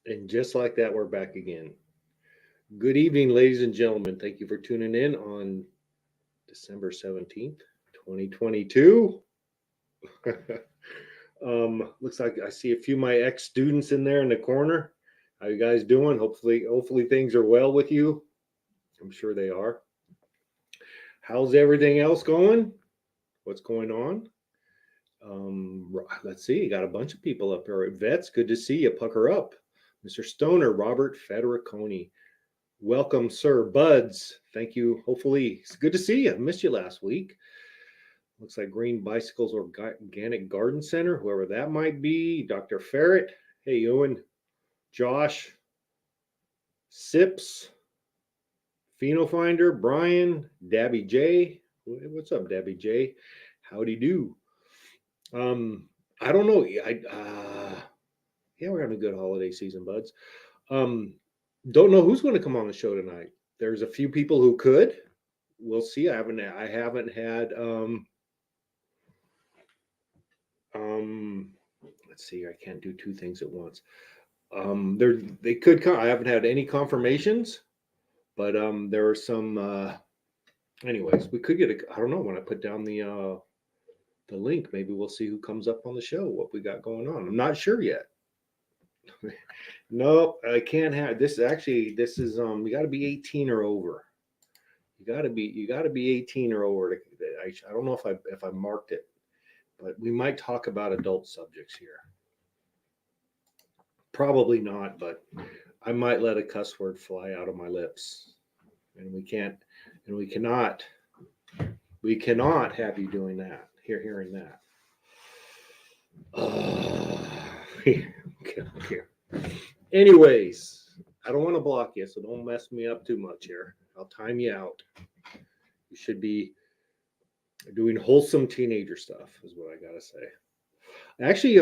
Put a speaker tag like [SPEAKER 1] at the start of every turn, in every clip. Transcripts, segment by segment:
[SPEAKER 1] And just like that, we're back again. Good evening, ladies and gentlemen. Thank you for tuning in on December 17th, 2022. Looks like I see a few of my ex-students in there in the corner. How you guys doing? Hopefully things are well with you. I'm sure they are. How's everything else going? What's going on? Let's see. You got a bunch of people up here. Vets, good to see you. Pucker up. Mr. Stoner, Robert Federiconi. Welcome, sir. Buds, thank you. Hopefully, it's good to see you. I missed you last week. Looks like Green Bicycles Organic Garden Center, whoever that might be. Dr. Ferret. Hey, Ewan. Josh. Sips. Phenofinder. Brian. Dabby J. What's up, Dabby J? Howdy do. I don't know. Yeah, we're having a good holiday season, buds. Don't know who's going to come on the show tonight. There's a few people who could. We'll see. I haven't had let's see. I can't do two things at once. They could come. I haven't had any confirmations, but there are some anyways, we could get I don't know, when I put down the link, maybe we'll see who comes up on the show, what we got going on. I'm not sure yet. No, I can't have this. Actually, this is you got to be 18 or over. You got to be 18 or over. I don't know if I marked it, but we might talk about adult subjects here. Probably not, but I might let a cuss word fly out of my lips, and we cannot have you doing that. Hearing that. Okay. Anyways, I don't want to block you, so don't mess me up too much here. I'll time you out. You should be doing wholesome teenager stuff, is what I gotta say. Actually,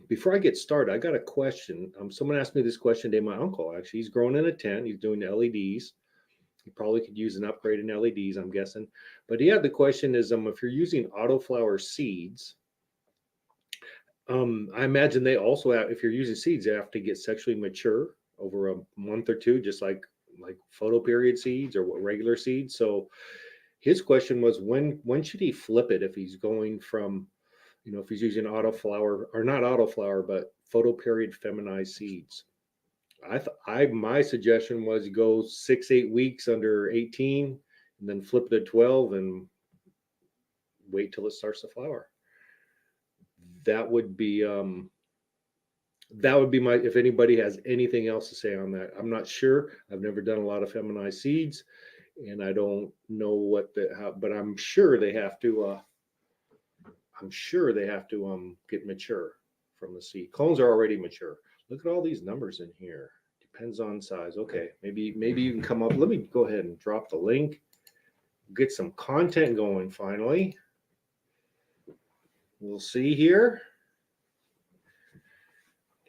[SPEAKER 1] before I get started, I got a question. Someone asked me this question today. My uncle, actually, he's growing in a tent. He's doing LEDs. He probably could use an upgrade in LEDs, I'm guessing. But yeah, the question is, if you're using autoflower seeds, I imagine they also have, if you're using seeds, they have to get sexually mature over a month or two, just like photoperiod seeds or regular seeds. So his question was, when should he flip it if he's going from, if he's using autoflower, or not autoflower, but photoperiod feminized seeds? My suggestion was go 6-8 weeks under 18 and then flip it to 12 and wait till it starts to flower. That would be my, if anybody has anything else to say on that. I'm not sure. I've never done a lot of feminized seeds, and I don't know but I'm sure they have to get mature from the seed. Clones are already mature. Look at all these numbers in here. Depends on size. Okay, maybe you can come up. Let me go ahead and drop the link. Get some content going finally. We'll see here.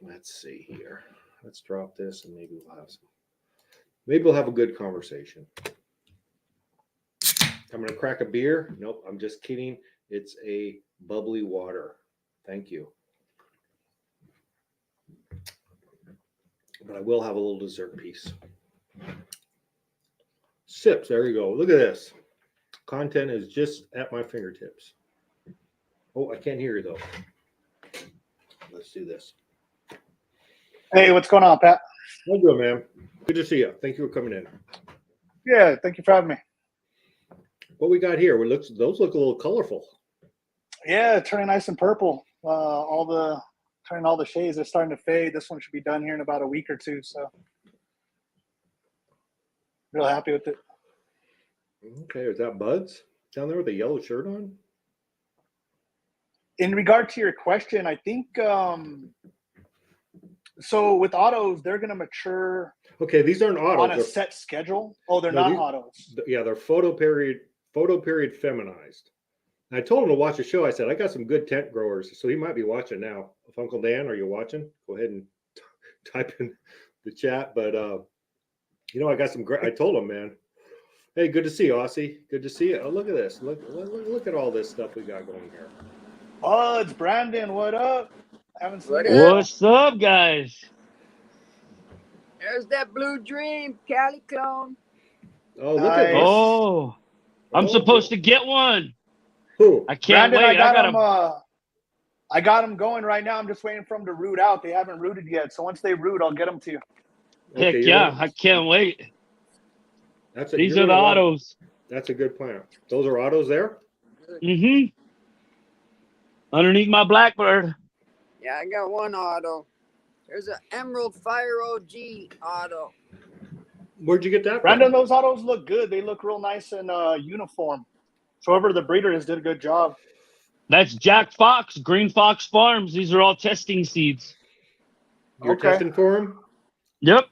[SPEAKER 1] Let's see here. Let's drop this and maybe we'll have a good conversation. I'm going to crack a beer. Nope, I'm just kidding. It's a bubbly water. Thank you. But I will have a little dessert piece. Sips, there you go. Look at this. Content is just at my fingertips. Oh, I can't hear you though. Let's do this.
[SPEAKER 2] Hey, what's going on, Pat?
[SPEAKER 1] How you doing, man? Good to see you. Thank you for coming in.
[SPEAKER 2] Yeah, thank you for having me.
[SPEAKER 1] What we got here? Those look a little colorful.
[SPEAKER 2] Yeah, turning nice and purple. Turning all the shades are starting to fade. This one should be done here in about a week or two. So, real happy with it.
[SPEAKER 1] Okay, is that Buds down there with a yellow shirt on?
[SPEAKER 2] In regard to your question, I think so. With autos, they're going to mature.
[SPEAKER 1] Okay, these aren't autos
[SPEAKER 2] on a set schedule. Oh, they're not autos.
[SPEAKER 1] Yeah, they're photoperiod feminized. I told him to watch the show. I said, I got some good tent growers, so he might be watching now. If Uncle Dan, are you watching? Go ahead and type in the chat. But I got some great. I told him, man. Hey, good to see you, Aussie. Good to see you. Oh, look at this. Look at all this stuff we got going here.
[SPEAKER 2] Oh, it's Brandon. What up? Haven't seen you.
[SPEAKER 3] What's up, guys? There's that Blue Dream Cali clone.
[SPEAKER 1] Oh, look at
[SPEAKER 2] Nice.
[SPEAKER 1] this.
[SPEAKER 4] Oh, I'm
[SPEAKER 1] Oh,
[SPEAKER 4] supposed to get one.
[SPEAKER 1] Who?
[SPEAKER 4] I can't
[SPEAKER 2] Brandon,
[SPEAKER 4] wait.
[SPEAKER 2] I got them going right now. I'm just waiting for them to root out. They haven't rooted yet. So once they root, I'll get them to you.
[SPEAKER 4] Heck
[SPEAKER 1] you're
[SPEAKER 4] yeah,
[SPEAKER 1] gonna-
[SPEAKER 4] I can't wait. These
[SPEAKER 1] you're
[SPEAKER 4] are the
[SPEAKER 1] gonna want-
[SPEAKER 4] autos.
[SPEAKER 1] That's a good plan. Those are autos there?
[SPEAKER 4] Mm-hmm. Underneath my Blackbird.
[SPEAKER 3] Yeah, I got one auto. There's an Emerald Fire OG auto.
[SPEAKER 1] Where'd you get that
[SPEAKER 2] Brandon,
[SPEAKER 1] from?
[SPEAKER 2] those autos look good. They look real nice in uniform. So whoever the breeder is did a good job.
[SPEAKER 4] That's Jack Fox, Green Fox Farms. These are all testing seeds.
[SPEAKER 1] You're
[SPEAKER 2] Okay.
[SPEAKER 1] testing for them?
[SPEAKER 4] Yep.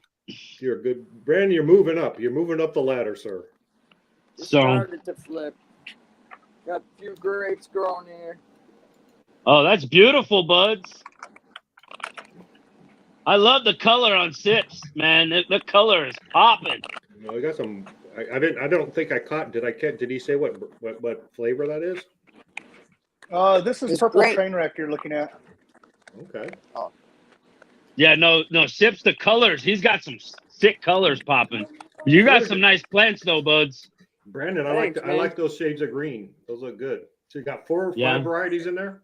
[SPEAKER 1] You're a good Brandon, you're moving up. You're moving up the ladder, sir.
[SPEAKER 3] Just
[SPEAKER 4] So-
[SPEAKER 3] started to flip. Got a few grapes growing here.
[SPEAKER 4] Oh, that's beautiful, buds. I love the color on Sips, man. The color is popping.
[SPEAKER 1] You know, I got some. I don't think I caught. Did he say what flavor that is?
[SPEAKER 2] This is
[SPEAKER 3] It's
[SPEAKER 2] purple
[SPEAKER 3] great.
[SPEAKER 2] train wreck you're looking at.
[SPEAKER 1] Okay.
[SPEAKER 4] Yeah, no, Sips, the colors. He's got some sick colors popping. You got
[SPEAKER 1] Good.
[SPEAKER 4] some nice plants, though, buds.
[SPEAKER 1] Brandon,
[SPEAKER 3] Thanks,
[SPEAKER 1] I
[SPEAKER 3] man.
[SPEAKER 1] like those shades of green. Those look good. So you got 4 or 5
[SPEAKER 4] Yeah.
[SPEAKER 1] varieties in there?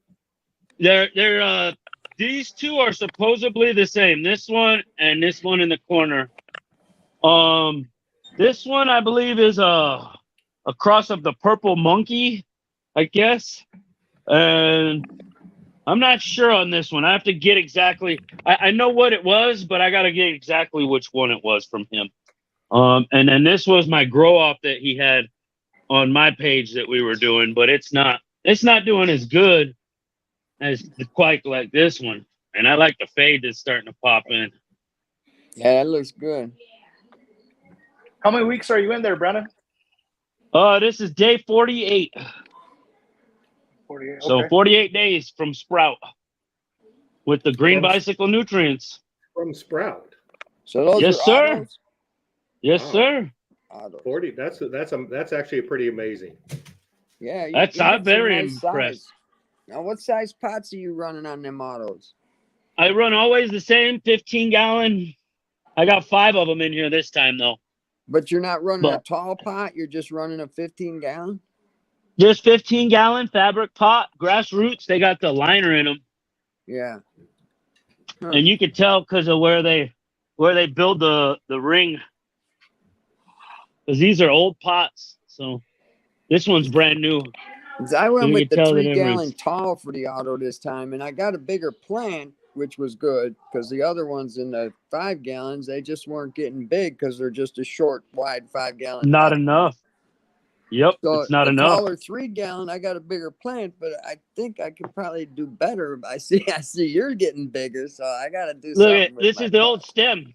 [SPEAKER 4] They're these two are supposedly the same. This one and this one in the corner. This one I believe is a cross of the purple monkey, I guess. And I'm not sure on this one. I have to get exactly. I know what it was, but I got to get exactly which one it was from him. And then this was my grow off that he had on my page that we were doing, but it's not doing as good as quite like this one. And I like the fade that's starting to pop in.
[SPEAKER 3] Yeah, that looks good.
[SPEAKER 2] How many weeks are you in there, Brandon?
[SPEAKER 4] This is day 48.
[SPEAKER 2] 48.
[SPEAKER 4] So
[SPEAKER 2] Okay.
[SPEAKER 4] 48 days from sprout with the green
[SPEAKER 1] From-
[SPEAKER 4] bicycle nutrients.
[SPEAKER 1] From Sprout.
[SPEAKER 3] So those
[SPEAKER 4] Yes,
[SPEAKER 3] are
[SPEAKER 4] sir.
[SPEAKER 3] autos?
[SPEAKER 4] Yes,
[SPEAKER 1] Wow.
[SPEAKER 4] sir.
[SPEAKER 3] Autos.
[SPEAKER 1] 40. That's actually pretty amazing.
[SPEAKER 3] Yeah, you
[SPEAKER 4] That's-
[SPEAKER 3] get
[SPEAKER 4] I'm
[SPEAKER 3] some
[SPEAKER 4] very
[SPEAKER 3] nice
[SPEAKER 4] impressed.
[SPEAKER 3] size. Now, what size pots are you running on them autos?
[SPEAKER 4] I run always the same 15-gallon. I got 5 of them in here this time, though.
[SPEAKER 3] But you're not running a
[SPEAKER 4] But-
[SPEAKER 3] tall pot. You're just running a 15-gallon.
[SPEAKER 4] Just 15-gallon fabric pot, grassroots. They got the liner in them.
[SPEAKER 3] Yeah. Huh.
[SPEAKER 4] And you could tell because of where they build the ring. Because these are old pots. So this one's brand new.
[SPEAKER 3] I went
[SPEAKER 4] You
[SPEAKER 3] with
[SPEAKER 4] can
[SPEAKER 3] the
[SPEAKER 4] tell the
[SPEAKER 3] 3-gallon
[SPEAKER 4] difference.
[SPEAKER 3] tall for the auto this time, and I got a bigger plant, which was good because the other ones in the 5 gallons, they just weren't getting big because they're just a short, wide 5-gallon.
[SPEAKER 4] Not
[SPEAKER 3] pot.
[SPEAKER 4] enough. Yep,
[SPEAKER 3] So
[SPEAKER 4] it's not
[SPEAKER 3] the
[SPEAKER 4] enough.
[SPEAKER 3] taller 3-gallon, I got a bigger plant, but I think I could probably do better. I see you're getting bigger, so I got to do
[SPEAKER 4] Look
[SPEAKER 3] something.
[SPEAKER 4] at
[SPEAKER 3] with
[SPEAKER 4] this
[SPEAKER 3] my
[SPEAKER 4] is the
[SPEAKER 3] pot.
[SPEAKER 4] old stem.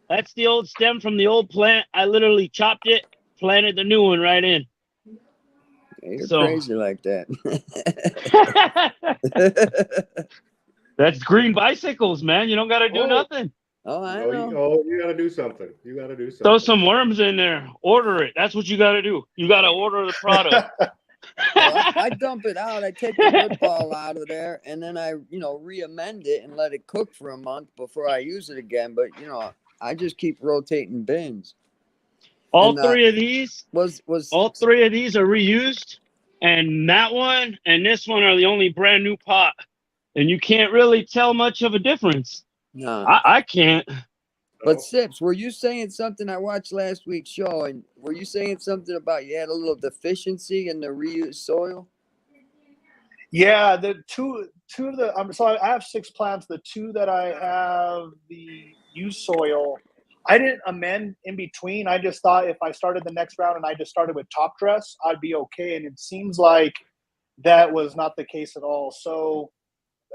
[SPEAKER 4] That's the old stem from the old plant. I literally chopped it, planted the new one right in.
[SPEAKER 3] Yeah, you're
[SPEAKER 4] so-
[SPEAKER 3] crazy like that.
[SPEAKER 4] That's green bicycles, man. You don't got to do
[SPEAKER 1] Oh.
[SPEAKER 4] nothing.
[SPEAKER 3] Oh, I
[SPEAKER 1] Oh,
[SPEAKER 3] know.
[SPEAKER 1] you got to do something. You got to do something.
[SPEAKER 4] Throw some worms in there. Order it. That's what you got to do. You got to order the product.
[SPEAKER 3] Well, I dump it out. I take the wood ball out of there, and then I, re-amend it and let it cook for a month before I use it again. But I just keep rotating bins.
[SPEAKER 4] all
[SPEAKER 3] And,
[SPEAKER 4] 3 of these,
[SPEAKER 3] All
[SPEAKER 4] 3 of these are reused, and that one and this one are the only brand new pot. And you can't really tell much of a difference.
[SPEAKER 3] No.
[SPEAKER 4] I can't.
[SPEAKER 3] But Sips, were you saying something? I watched last week's show, and were you saying something about you had a little deficiency in the reused soil?
[SPEAKER 2] Yeah, the two of the so I have 6 plants. The 2 that I have the used soil, I didn't amend in between. I just thought if I started the next round and I just started with top dress, I'd be okay. And it seems like that was not the case at all. So,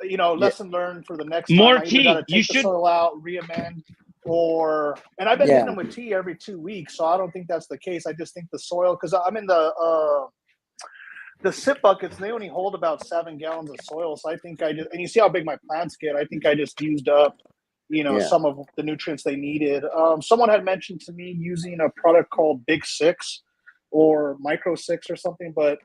[SPEAKER 2] lesson learned for the next
[SPEAKER 4] More
[SPEAKER 2] time. I either
[SPEAKER 4] tea.
[SPEAKER 2] got to
[SPEAKER 4] You
[SPEAKER 2] take the
[SPEAKER 4] should-
[SPEAKER 2] soil out, re-amend, and I've been
[SPEAKER 3] Yeah.
[SPEAKER 2] hitting them with tea every 2 weeks. So I don't think that's the case. I just think the soil, because I'm in the sip buckets, they only hold about 7 gallons of soil. So I think and you see how big my plants get. I think I just used up,
[SPEAKER 3] Yeah.
[SPEAKER 2] some of the nutrients they needed. Someone had mentioned to me using a product called Big 6 or Micro 6 or something, but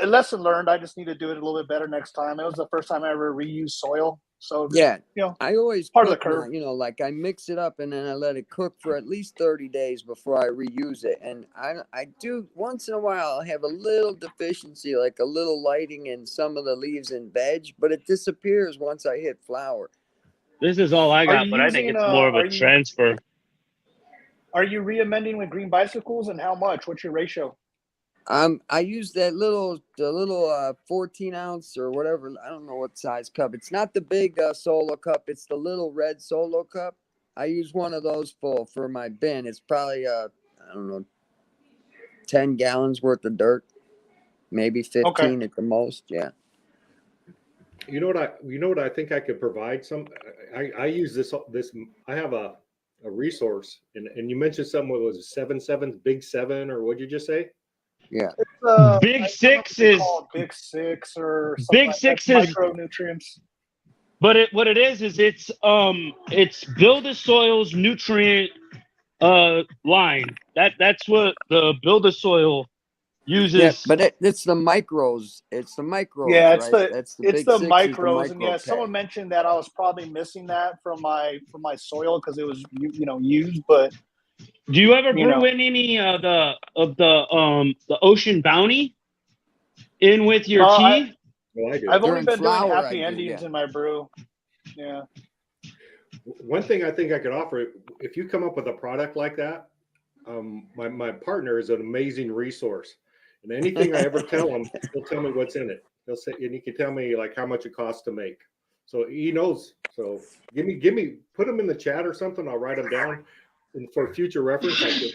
[SPEAKER 2] lesson learned. I just need to do it a little bit better next time. It was the first time I ever reused soil. So
[SPEAKER 3] Yeah,
[SPEAKER 2] you know,
[SPEAKER 3] I always
[SPEAKER 2] part of the
[SPEAKER 3] cook my,
[SPEAKER 2] curve.
[SPEAKER 3] like I mix it up and then I let it cook for at least 30 days before I reuse it. And I do once in a while I have a little deficiency, like a little lighting in some of the leaves and veg, but it disappears once I hit flour.
[SPEAKER 4] This is all I
[SPEAKER 2] Are
[SPEAKER 4] got,
[SPEAKER 2] you
[SPEAKER 4] but I think
[SPEAKER 2] using
[SPEAKER 4] it's more of a
[SPEAKER 2] are
[SPEAKER 4] transfer.
[SPEAKER 2] you re-amending with green bicycles, and how much? What's your ratio?
[SPEAKER 3] I use the little 14 ounce or whatever. I don't know what size cup. It's not the big solo cup. It's the little red solo cup. I use one of those full for my bin. It's probably I don't know, 10 gallons worth of dirt, maybe
[SPEAKER 2] Okay.
[SPEAKER 3] 15 at the most. Yeah.
[SPEAKER 1] You know what I think I could provide some. I use this. I have a resource, and you mentioned something. What was it, 7 Big Seven, or what'd you just say?
[SPEAKER 3] Yeah.
[SPEAKER 4] Big
[SPEAKER 2] I can't remember
[SPEAKER 4] Six
[SPEAKER 2] what they
[SPEAKER 4] is
[SPEAKER 2] call it, Big Six or something
[SPEAKER 4] Big
[SPEAKER 2] like that.
[SPEAKER 4] Six is,
[SPEAKER 2] Micronutrients.
[SPEAKER 4] but what it is it's Build a Soil's nutrient line. That's what the Build a Soil
[SPEAKER 3] Yeah,
[SPEAKER 4] uses.
[SPEAKER 3] but it's the micros. It's the micros,
[SPEAKER 2] Yeah,
[SPEAKER 3] right? That's the
[SPEAKER 2] it's
[SPEAKER 3] big
[SPEAKER 2] the
[SPEAKER 3] six is the
[SPEAKER 2] micros, and
[SPEAKER 3] micro
[SPEAKER 2] yeah, someone
[SPEAKER 3] pack.
[SPEAKER 2] mentioned that I was probably missing that from my soil because it was used, but
[SPEAKER 4] Do you ever
[SPEAKER 2] you
[SPEAKER 4] brew
[SPEAKER 2] know,
[SPEAKER 4] in any the Ocean Bounty in with your
[SPEAKER 2] I
[SPEAKER 4] tea?
[SPEAKER 1] Oh, I do.
[SPEAKER 2] I've only
[SPEAKER 3] During
[SPEAKER 2] been doing
[SPEAKER 3] flour, I
[SPEAKER 2] happy
[SPEAKER 3] do.
[SPEAKER 2] endings
[SPEAKER 3] Yeah.
[SPEAKER 2] in my brew. Yeah.
[SPEAKER 1] One thing I think I could offer, if you come up with a product like that, my partner is an amazing resource, and anything I ever tell him, he'll tell me what's in it. He'll say, and he can tell me like how much it costs to make. So he knows. So give me, put them in the chat or something. I'll write them down, and for future reference, I could,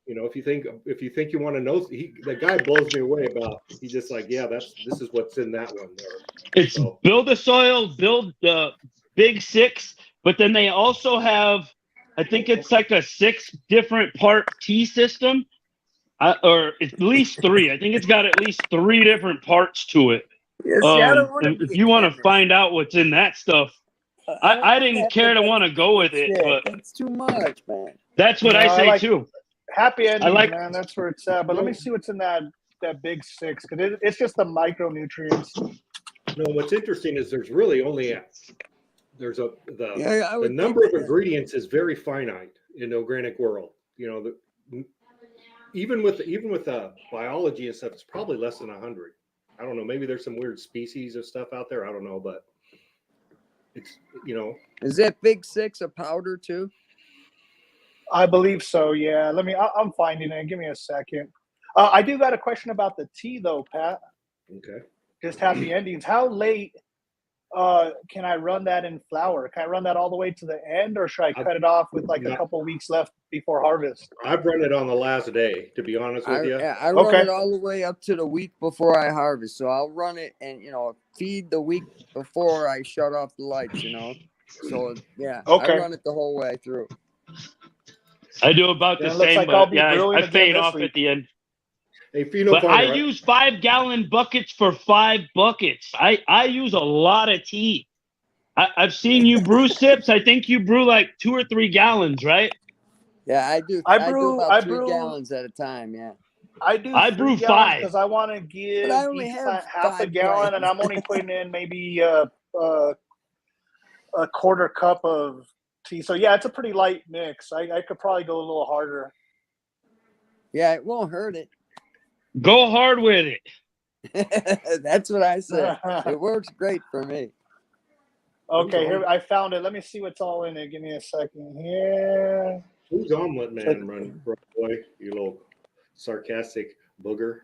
[SPEAKER 1] if you think you want to know, the guy blows me away about. He's just like, yeah, this is what's in that one there.
[SPEAKER 4] It's
[SPEAKER 1] So
[SPEAKER 4] Build a Soil, Build the Big Six, but then they also have, I think it's like a 6 different part tea system, or at least 3. I think it's got at least 3 different parts to it.
[SPEAKER 3] Yeah, see, I don't want to
[SPEAKER 4] And
[SPEAKER 3] be
[SPEAKER 4] if
[SPEAKER 3] a
[SPEAKER 4] you want to
[SPEAKER 3] chemist.
[SPEAKER 4] find out what's in that stuff,
[SPEAKER 3] I don't
[SPEAKER 4] I
[SPEAKER 3] want
[SPEAKER 4] didn't
[SPEAKER 3] have
[SPEAKER 4] care to want to go with
[SPEAKER 3] shit.
[SPEAKER 4] it, but
[SPEAKER 3] That's too much, man.
[SPEAKER 4] that's what
[SPEAKER 2] No,
[SPEAKER 4] I
[SPEAKER 2] I
[SPEAKER 4] say
[SPEAKER 2] like
[SPEAKER 4] too.
[SPEAKER 2] happy
[SPEAKER 4] I
[SPEAKER 2] endings,
[SPEAKER 4] like,
[SPEAKER 2] man. That's where it's at. But let me see what's in that Big Six, because it's just the micronutrients.
[SPEAKER 1] no, what's interesting is there's really only the
[SPEAKER 3] Yeah, I would think
[SPEAKER 1] number of
[SPEAKER 3] that.
[SPEAKER 1] ingredients is very finite in the organic world. Even with biology and stuff, it's probably less than 100. I don't know. Maybe there's some weird species of stuff out there. I don't know, but it's
[SPEAKER 3] Is that Big Six a powder too?
[SPEAKER 2] I believe so. Yeah. I'm finding it. Give me a second. I do got a question about the tea, though, Pat.
[SPEAKER 1] okay.
[SPEAKER 2] Just happy endings. How late can I run that in flour? Can I run that all the way to the end, or should I cut it off with like a couple weeks left before harvest?
[SPEAKER 1] I've run it on the last day, to be honest with you.
[SPEAKER 3] I run it all the way up to the week before I harvest. So I'll run it and feed the week before I shut off the lights. So yeah, I
[SPEAKER 2] Okay.
[SPEAKER 3] run it the whole way through.
[SPEAKER 4] I do about
[SPEAKER 2] Then
[SPEAKER 4] the
[SPEAKER 2] it looks
[SPEAKER 4] same,
[SPEAKER 2] like I'll
[SPEAKER 4] but
[SPEAKER 2] be
[SPEAKER 4] yeah,
[SPEAKER 2] brewing
[SPEAKER 4] I
[SPEAKER 2] again
[SPEAKER 4] fade
[SPEAKER 2] this
[SPEAKER 4] off
[SPEAKER 2] week.
[SPEAKER 4] at the end.
[SPEAKER 1] Hey, Pheno
[SPEAKER 4] But I
[SPEAKER 1] Farmer,
[SPEAKER 4] use 5-gallon buckets for 5 buckets. I use a lot of tea. I've seen you brew sips. I think you brew like 2 or 3 gallons, right?
[SPEAKER 3] Yeah, I do.
[SPEAKER 2] I
[SPEAKER 3] I do
[SPEAKER 2] brew.
[SPEAKER 3] about
[SPEAKER 2] I
[SPEAKER 3] 3
[SPEAKER 2] brew.
[SPEAKER 3] gallons at a time. Yeah.
[SPEAKER 2] I do
[SPEAKER 4] I
[SPEAKER 2] 3
[SPEAKER 4] brew
[SPEAKER 2] gallons
[SPEAKER 4] 5.
[SPEAKER 2] because I want to
[SPEAKER 3] But
[SPEAKER 2] give
[SPEAKER 3] I only
[SPEAKER 2] each
[SPEAKER 3] have
[SPEAKER 2] plant half a
[SPEAKER 3] 5
[SPEAKER 2] gallon, and
[SPEAKER 3] plants.
[SPEAKER 2] I'm only putting in maybe a quarter cup of tea. So yeah, it's a pretty light mix. I could probably go a little harder.
[SPEAKER 3] Yeah, it won't hurt it.
[SPEAKER 4] Go hard with it.
[SPEAKER 3] That's what I said. It works great for me.
[SPEAKER 2] Okay, here I found it. Let me see what's all in it. Give me a second here.
[SPEAKER 1] who's omelet man run boy? You little sarcastic booger.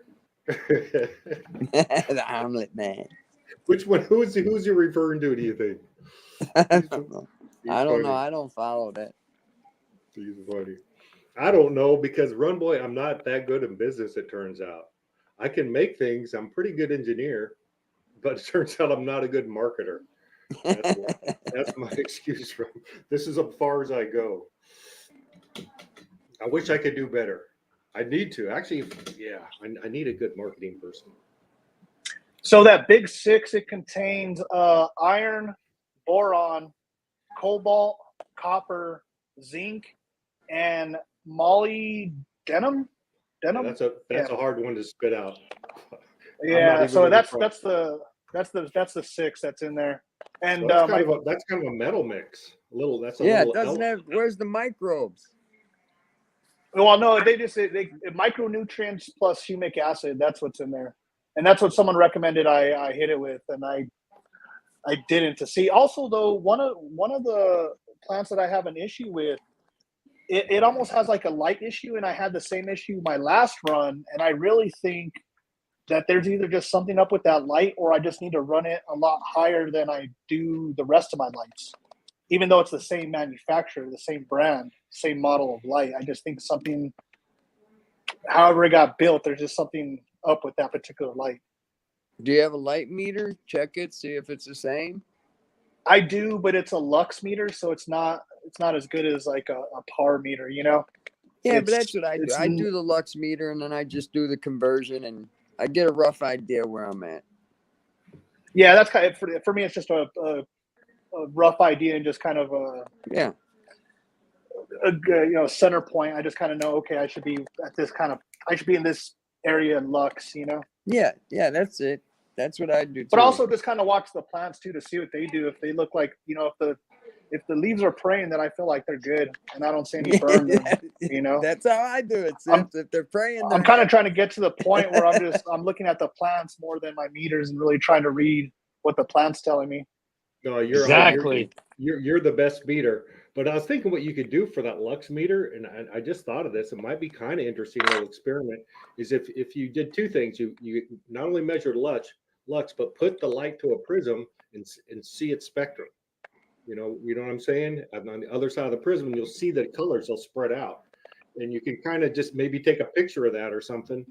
[SPEAKER 3] The omelet man.
[SPEAKER 1] Which one? Who's you referring to? Do you think?
[SPEAKER 3] I don't know. I don't know.
[SPEAKER 1] Funny.
[SPEAKER 3] I don't follow that.
[SPEAKER 1] He's funny. I don't know because Run Boy, I'm not that good in business. It turns out I can make things. I'm a pretty good engineer, but it turns out I'm not a good marketer. That's my excuse from this is as far as I go. I wish I could do better. I need to actually. Yeah, I need a good marketing person.
[SPEAKER 2] So that Big Six, it contains iron, boron, cobalt, copper, zinc, and molybdenum.
[SPEAKER 1] Yeah, that's a hard one to spit out.
[SPEAKER 2] Yeah, so that's That's the 6 that's in there. And
[SPEAKER 1] So that's kind of a metal mix. That's a
[SPEAKER 3] Yeah, it
[SPEAKER 1] little
[SPEAKER 3] doesn't have. Where's the microbes?
[SPEAKER 2] well, no, they micronutrients plus humic acid. That's what's in there, and that's what someone recommended. I hit it with, and I didn't. To see also though, one of the plants that I have an issue with, it almost has like a light issue, and I had the same issue my last run, and I really think that there's either just something up with that light, or I just need to run it a lot higher than I do the rest of my lights. Even though it's the same manufacturer, the same brand, same model of light, I just think something, however it got built, there's just something up with that particular light.
[SPEAKER 3] Do you have a light meter? Check it, see if it's the same.
[SPEAKER 2] I do, but it's a lux meter, so it's not as good as like a par meter, you know?
[SPEAKER 3] Yeah, but that's what I do. I do the lux meter, and then I just do the conversion, and I get a rough idea where I'm at.
[SPEAKER 2] Yeah, that's kind of, for me, it's just a rough idea and just kind of
[SPEAKER 3] a
[SPEAKER 2] center point. I just kind of know, okay, I should be at this I should be in this area in lux, you know?
[SPEAKER 3] Yeah, that's it. That's what I do too.
[SPEAKER 2] But also just kind of watch the plants too to see what they do. If they look like, if the leaves are praying, then I feel like they're good, and I don't see any burn. You know,
[SPEAKER 3] that's how I do it. If they're praying,
[SPEAKER 2] I'm kind of trying to get to the point where I'm looking at the plants more than my meters and really trying to read what the plant's telling me.
[SPEAKER 1] No, you're
[SPEAKER 4] exactly.
[SPEAKER 1] You're the best meter. But I was thinking what you could do for that lux meter, and I just thought of this. It might be kind of interesting little experiment. Is if you did two things, you not only measured lux, but put the light to a prism and see its spectrum. You know what I'm saying? And on the other side of the prism, you'll see the colors will spread out, and you can kind of just maybe take a picture of that or something,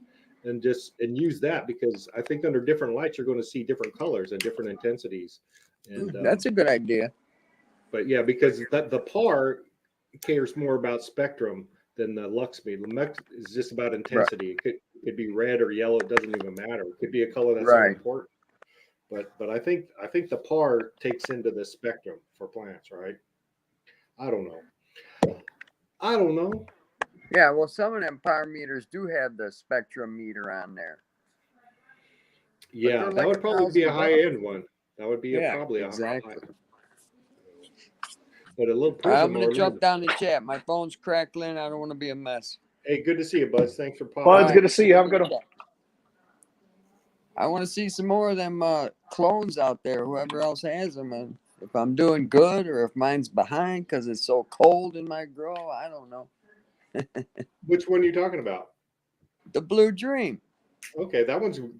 [SPEAKER 1] and use that, because I think under different lights you're going to see different colors and different intensities. And
[SPEAKER 3] that's a good idea.
[SPEAKER 1] But yeah, because the PAR cares more about spectrum than the lux meter. The lux is just about intensity. Right. It could be red or yellow. It doesn't even matter. It could be a color that's unimportant. But I think the PAR takes into the spectrum for plants, right? I don't know.
[SPEAKER 3] Yeah, well, some of them PAR meters do have the spectrum meter on there.
[SPEAKER 1] Yeah, that would probably be a high-end one. That would be probably
[SPEAKER 3] exactly.
[SPEAKER 1] But a little prism.
[SPEAKER 3] I'm going to jump down the chat. My phone's crackling. I don't want to be a mess.
[SPEAKER 1] Hey, good to see you, Buzz. Thanks for popping.
[SPEAKER 2] Buzz, good to see you. Have a good one.
[SPEAKER 3] I want to see some more of them clones out there, whoever else has them. And if I'm doing good or if mine's behind because it's so cold in my grow, I don't know.
[SPEAKER 1] Which one are you talking about?
[SPEAKER 3] The Blue Dream.
[SPEAKER 1] Okay,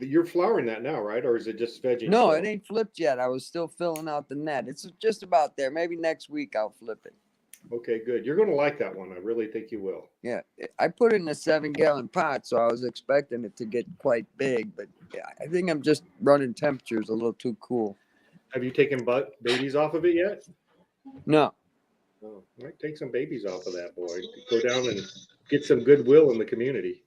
[SPEAKER 1] you're flowering that now, right? Or is it just vegging?
[SPEAKER 3] No, it ain't flipped yet. I was still filling out the net. It's just about there. Maybe next week I'll flip it.
[SPEAKER 1] Okay, good. You're going to like that one. I really think you will.
[SPEAKER 3] Yeah, I put it in a 7-gallon pot, so I was expecting it to get quite big. But yeah, I think I'm just running temperatures a little too cool.
[SPEAKER 1] Have you taken babies off of it yet?
[SPEAKER 3] No.
[SPEAKER 1] Oh, might take some babies off of that, boy. Go down and get some goodwill in the community.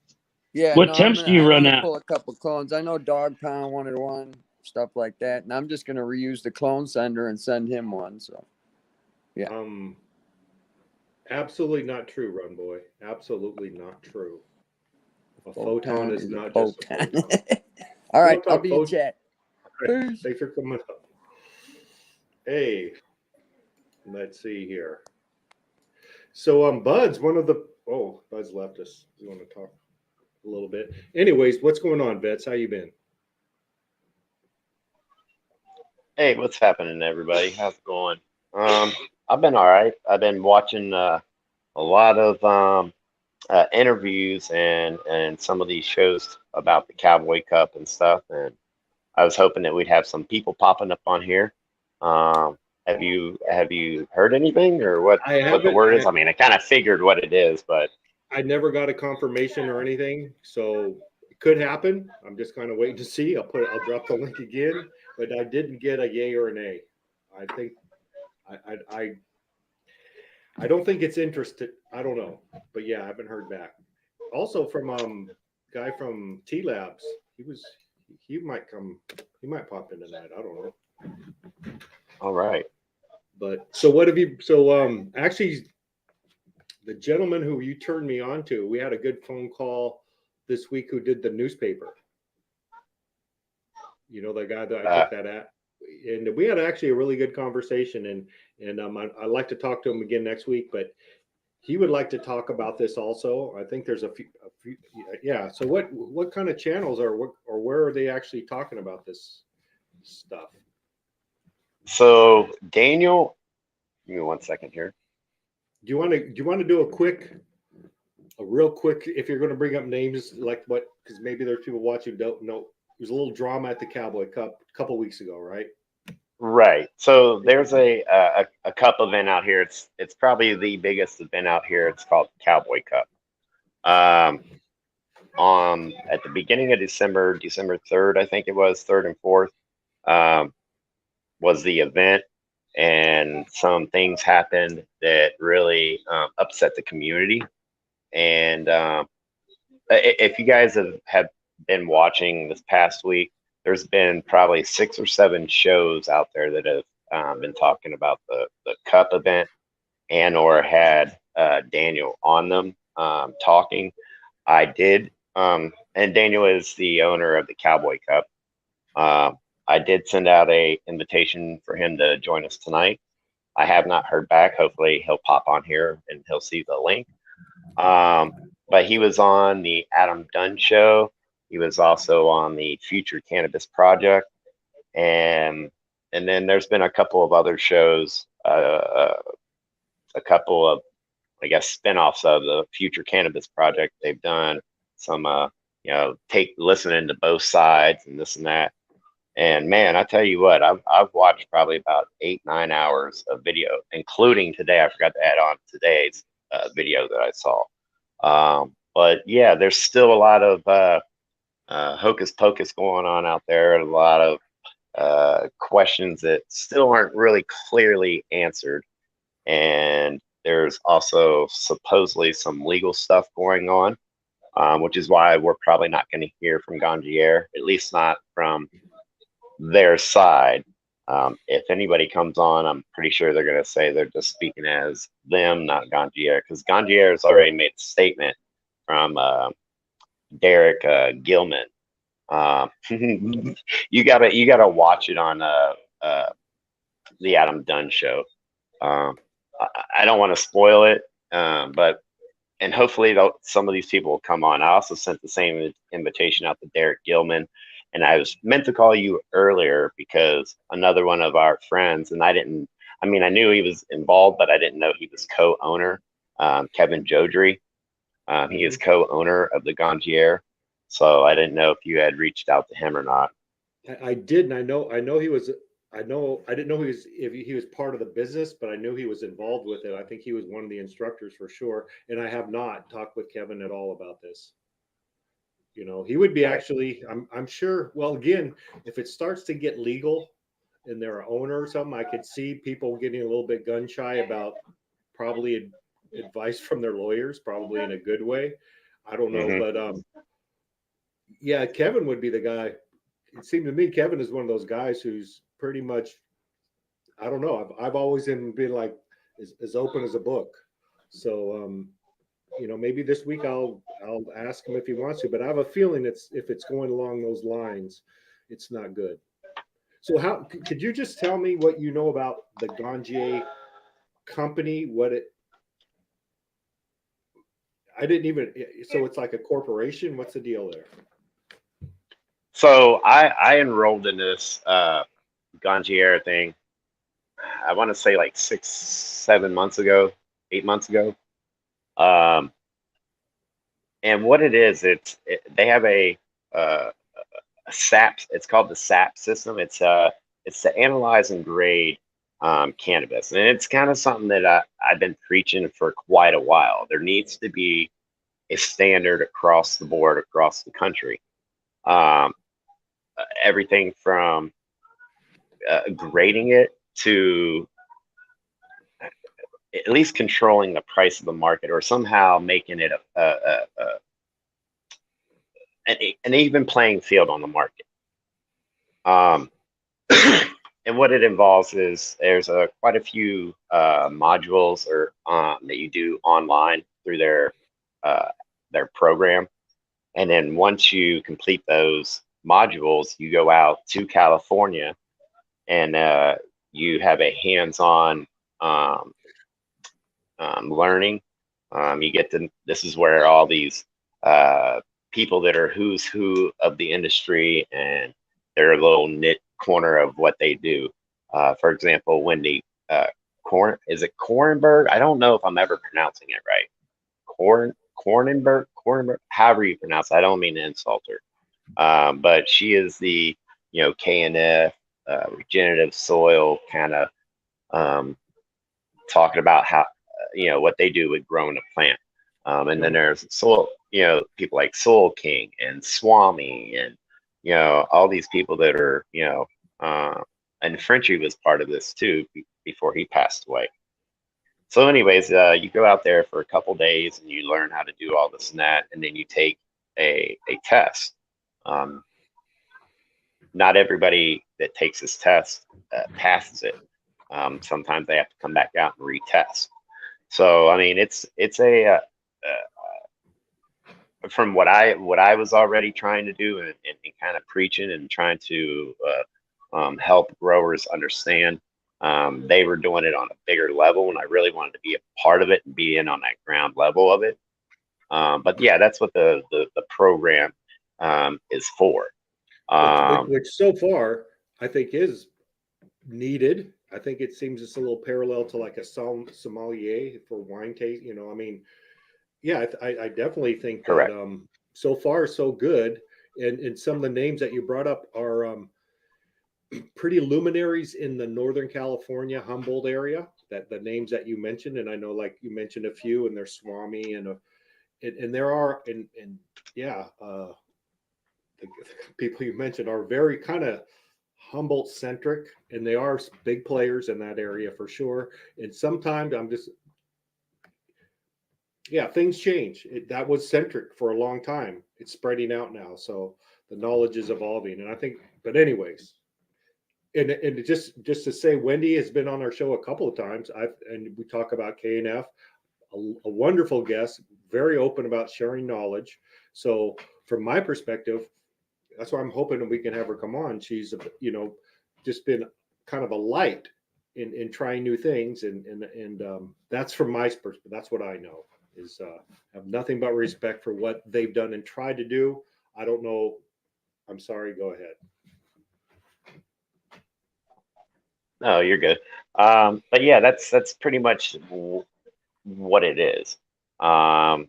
[SPEAKER 3] Yeah.
[SPEAKER 4] What temps do you run at?
[SPEAKER 3] Pull a couple clones. I know Dog Pound wanted one, stuff like that, and I'm just gonna reuse the clone sender and send him one. So, yeah.
[SPEAKER 1] Absolutely not true, Run Boy. Absolutely not true. A photon is not
[SPEAKER 3] photon.
[SPEAKER 1] just a photon.
[SPEAKER 3] All right, I'll be in chat.
[SPEAKER 1] Right. Thanks for coming up. Hey, let's see here. So, Bud's Bud's left us. You want to talk a little bit? Anyways, what's going on, Vets? How you been?
[SPEAKER 5] Hey, what's happening, everybody? How's it going? I've been all right. I've been watching a lot of interviews and some of these shows about the Cowboy Cup and stuff, and I was hoping that we'd have some people popping up on here. Have you heard anything or what the word is? I mean, I kind of figured what it is, but
[SPEAKER 1] I never got a confirmation or anything, so it could happen. I'm just kind of waiting to see. I'll drop the link again, but I didn't get a yay or a nay. I think I don't think it's interested. I don't know, but yeah, I haven't heard back. Also from guy from T Labs, he might pop in tonight. I don't know.
[SPEAKER 5] All right.
[SPEAKER 1] But so what have you? So actually, the gentleman who you turned me on to, we had a good phone call this week. Who did the newspaper? You know, the guy that I
[SPEAKER 5] Uh,
[SPEAKER 1] took that at, and we had actually a really good conversation. And I'd like to talk to him again next week, but he would like to talk about this also. I think there's a few, yeah. So what kind of channels or where are they actually talking about this stuff?
[SPEAKER 5] so Daniel, give me 1 second here.
[SPEAKER 1] Do you want to do a real quick, if you're going to bring up names like what, because maybe there's people watching who don't know. There's a little drama at the Cowboy Cup a couple weeks ago, right?
[SPEAKER 5] Right. So there's a cup event out here. It's probably the biggest event out here. It's called Cowboy Cup. At the beginning of December, December 3rd, I think it was 3rd and 4th, was the event, and some things happened that really upset the community. And if you guys have been watching this past week, there's been probably 6 or 7 shows out there that have been talking about the Cup event and or had Daniel on them talking. I did, and Daniel is the owner of the Cowboy Cup. I did send out a invitation for him to join us tonight. I have not heard back. Hopefully he'll pop on here and he'll see the link. But he was on the Adam Dunn show. He was also on the Future Cannabis Project, and then there's been a couple of other shows, a couple of, I guess, spinoffs of the Future Cannabis Project. They've done some, listening to both sides and this and that. And man, I tell you what, I've watched probably about 8-9 hours of video, including today. I forgot to add on today's video that I saw. But yeah, there's still a lot of hocus pocus going on out there, and a lot of questions that still aren't really clearly answered. And there's also supposedly some legal stuff going on, which is why we're probably not going to hear from Ganjier, at least not from their side. If anybody comes on, I'm pretty sure they're going to say they're just speaking as them, not Ganjier, because Ganjier has already made a statement from Derek Gilman. You gotta watch it on the Adam Dunn show. I don't want to spoil it, but and hopefully some of these people will come on. I also sent the same invitation out to Derek Gilman, and I was meant to call you earlier because another one of our friends, and I knew he was involved, but I didn't know he was co-owner, Kevin Jodry. He is co-owner of the Ganjier, so I didn't know if you had reached out to him or not.
[SPEAKER 1] I did, and I know he was. I didn't know if he was part of the business, but I knew he was involved with it. I think he was one of the instructors for sure. And I have not talked with Kevin at all about this. You know, he would be actually. I'm sure. Well, again, if it starts to get legal, and they're an owner or something, I could see people getting a little bit gun shy about probably advice from their lawyers, probably in a good way. I don't know, but yeah, Kevin would be the guy. It seemed to me Kevin is one of those guys who's pretty much, I don't know. I've always been like as open as a book. So maybe this week I'll ask him if he wants to, but I have a feeling if it's going along those lines, it's not good. So how could you just tell me what you know about the Ganjier company? I didn't even. So it's like a corporation. What's the deal there?
[SPEAKER 5] So I enrolled in this Ganjier thing. I want to say like 6-7 months ago, 8 months ago. And what it is, they have a SAP. It's called the SAP system. It's to analyze and grade cannabis, and it's kind of something that I've been preaching for quite a while. There needs to be a standard across the board, across the country. Everything from grading it to at least controlling the price of the market, or somehow making it an even playing field on the market. And what it involves is there's quite a few modules that you do online through their program, and then once you complete those, modules, you go out to California and you have a hands-on um, learning. You get to, this is where all these people that are who's who of the industry and their little knit corner of what they do. For example, Wendy, is it Korenberg? I don't know if I'm ever pronouncing it right. Korenberg, however you pronounce it. I don't mean to insult her. But she is the, KNF, regenerative soil kind of talking about how, what they do with growing a plant. And then there's soil, people like Soil King and Swami and, all these people that are, and Frenchie was part of this too before he passed away. So anyways, you go out there for a couple days and you learn how to do all this and that, and then you take a test. Not everybody that takes this test passes it. Sometimes they have to come back out and retest. So I mean, it's a from what I was already trying to do and kind of preaching and trying to help growers understand. They were doing it on a bigger level, and I really wanted to be a part of it and be in on that ground level of it. But yeah, that's what the program is for.
[SPEAKER 1] Which so far I think is needed. I think it seems it's a little parallel to like a sommelier for wine taste. I mean, yeah, I definitely think
[SPEAKER 5] Correct.
[SPEAKER 1] that so far so good. And some of the names that you brought up are pretty luminaries in the Northern California, Humboldt area. That the names that you mentioned, and I know like you mentioned a few, and there's Swami and there are and yeah, the people you mentioned are very kind of Humboldt centric, and they are big players in that area for sure. And sometimes things change. That was centric for a long time. It's spreading out now, so the knowledge is evolving. And I think, but anyways, and just to say, Wendy has been on our show a couple of times. And we talk about KNF, a wonderful guest, very open about sharing knowledge. So from my perspective, that's why I'm hoping we can have her come on. She's, just been kind of a light in trying new things. And that's from my perspective. That's what I know is have nothing but respect for what they've done and tried to do. I don't know. I'm sorry. Go ahead.
[SPEAKER 5] No, you're good. But yeah, that's pretty much what it is. At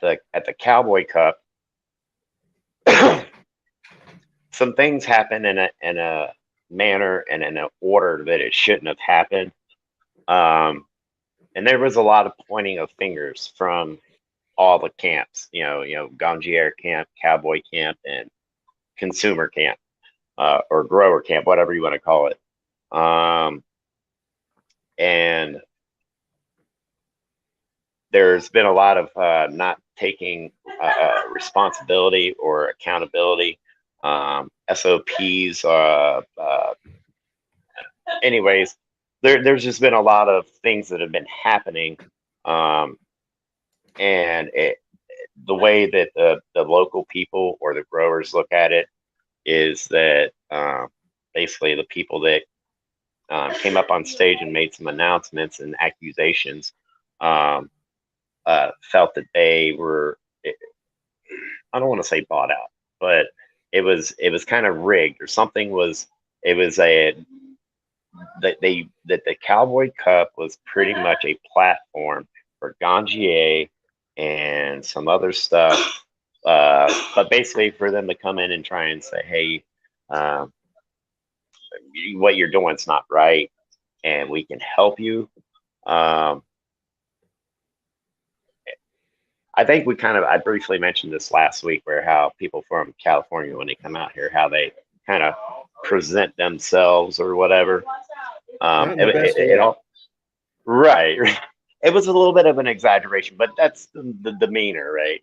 [SPEAKER 5] the Cowboy Cup, some things happen in a manner and in an order that it shouldn't have happened. And there was a lot of pointing of fingers from all the camps, Gangier camp, Cowboy camp, and consumer camp, or grower camp, whatever you want to call it. And there's been a lot of not taking responsibility or accountability, SOPs. Anyways, there's just been a lot of things that have been happening, and the way that the local people or the growers look at it is that basically the people that came up on stage and made some announcements and accusations felt that they were, I don't want to say bought out, but it was kind of rigged or something. It was that the Cowboy Cup was pretty much a platform for Gangier and some other stuff, but basically for them to come in and try and say, hey, what you're doing is not right, and we can help you. I think I briefly mentioned this last week, where how people from California, when they come out here, how they kind of present themselves or whatever. It all right. It was a little bit of an exaggeration, but that's the demeanor, right?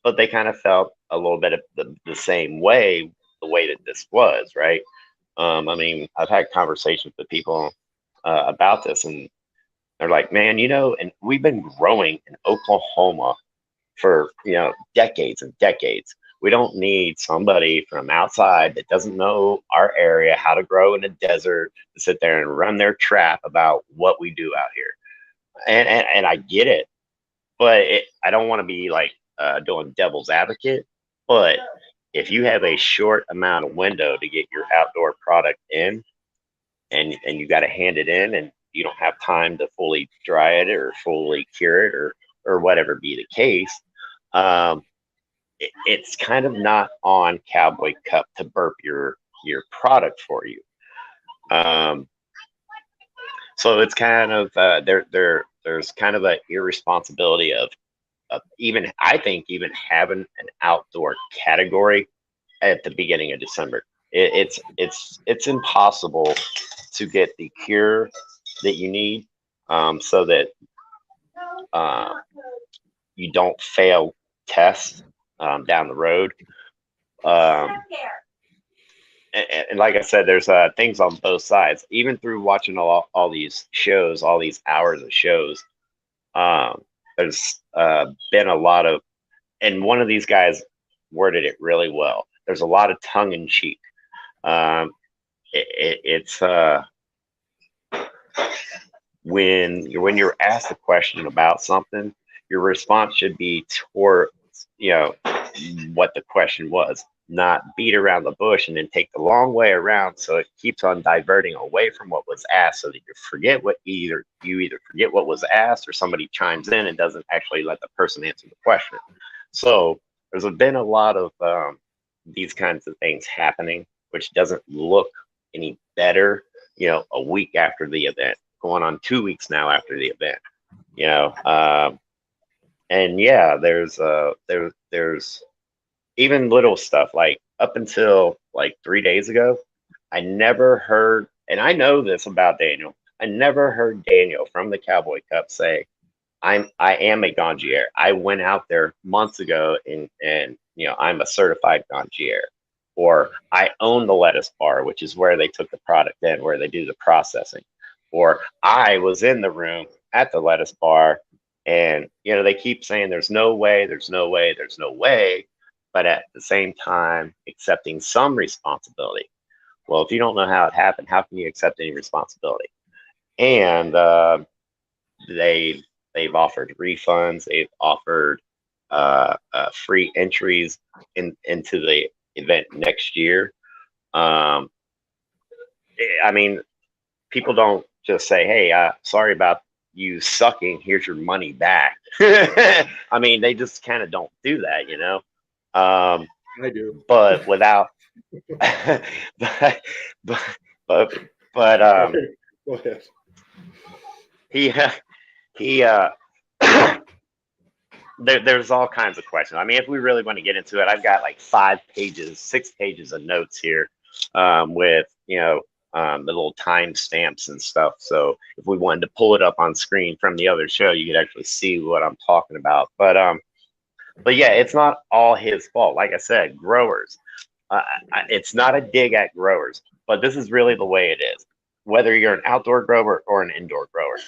[SPEAKER 5] But they kind of felt a little bit of the same way, the way that this was, right? I mean, I've had conversations with people about this, and they're like, man, and we've been growing in Oklahoma for, decades and decades. We don't need somebody from outside that doesn't know our area, how to grow in a desert, to sit there and run their trap about what we do out here. And I get it, but I don't want to be like doing devil's advocate. But if you have a short amount of window to get your outdoor product in, and you got to hand it in, and you don't have time to fully dry it or fully cure it or whatever be the case, it's kind of not on Cowboy Cup to burp your product for you. So it's kind of there's kind of an irresponsibility of even, I think, even having an outdoor category at the beginning of December. It's impossible to get the cure that you need, so that you don't fail tests down the road. And like I said, there's things on both sides. Even through watching all these shows, all these hours of shows, there's been a lot of, and one of these guys worded it really well. There's a lot of tongue in cheek. It's when you're asked a question about something, your response should be towards what the question was, not beat around the bush and then take the long way around, so it keeps on diverting away from what was asked, so that you forget you either forget what was asked, or somebody chimes in and doesn't actually let the person answer the question. So there's been a lot of these kinds of things happening, which doesn't look any better, a week after the event, going on 2 weeks now after the event, and yeah, there's even little stuff, like up until like 3 days ago, I never heard, and I know this about Daniel, I never heard Daniel from the Cowboy Cup say, I am a ganjier. I went out there months ago and I'm a certified ganjier. Or I own the lettuce bar, which is where they took the product in, where they do the processing. Or I was in the room at the lettuce bar, and they keep saying there's no way, there's no way, there's no way, but at the same time accepting some responsibility. Well, if you don't know how it happened, how can you accept any responsibility? And they've offered refunds, they've offered free entries into the event next year. I mean, people don't just say, hey, sorry about you sucking, here's your money back. I mean, they just kind of don't do that,
[SPEAKER 1] I do.
[SPEAKER 5] but without but
[SPEAKER 1] Go ahead.
[SPEAKER 5] he there's all kinds of questions. I mean, if we really want to get into it, I've got like 6 pages of notes here, with the little time stamps and stuff. So if we wanted to pull it up on screen from the other show, you could actually see what I'm talking about. But yeah, it's not all his fault. Like I said, growers. It's not a dig at growers, but this is really the way it is. Whether you're an outdoor grower or an indoor grower,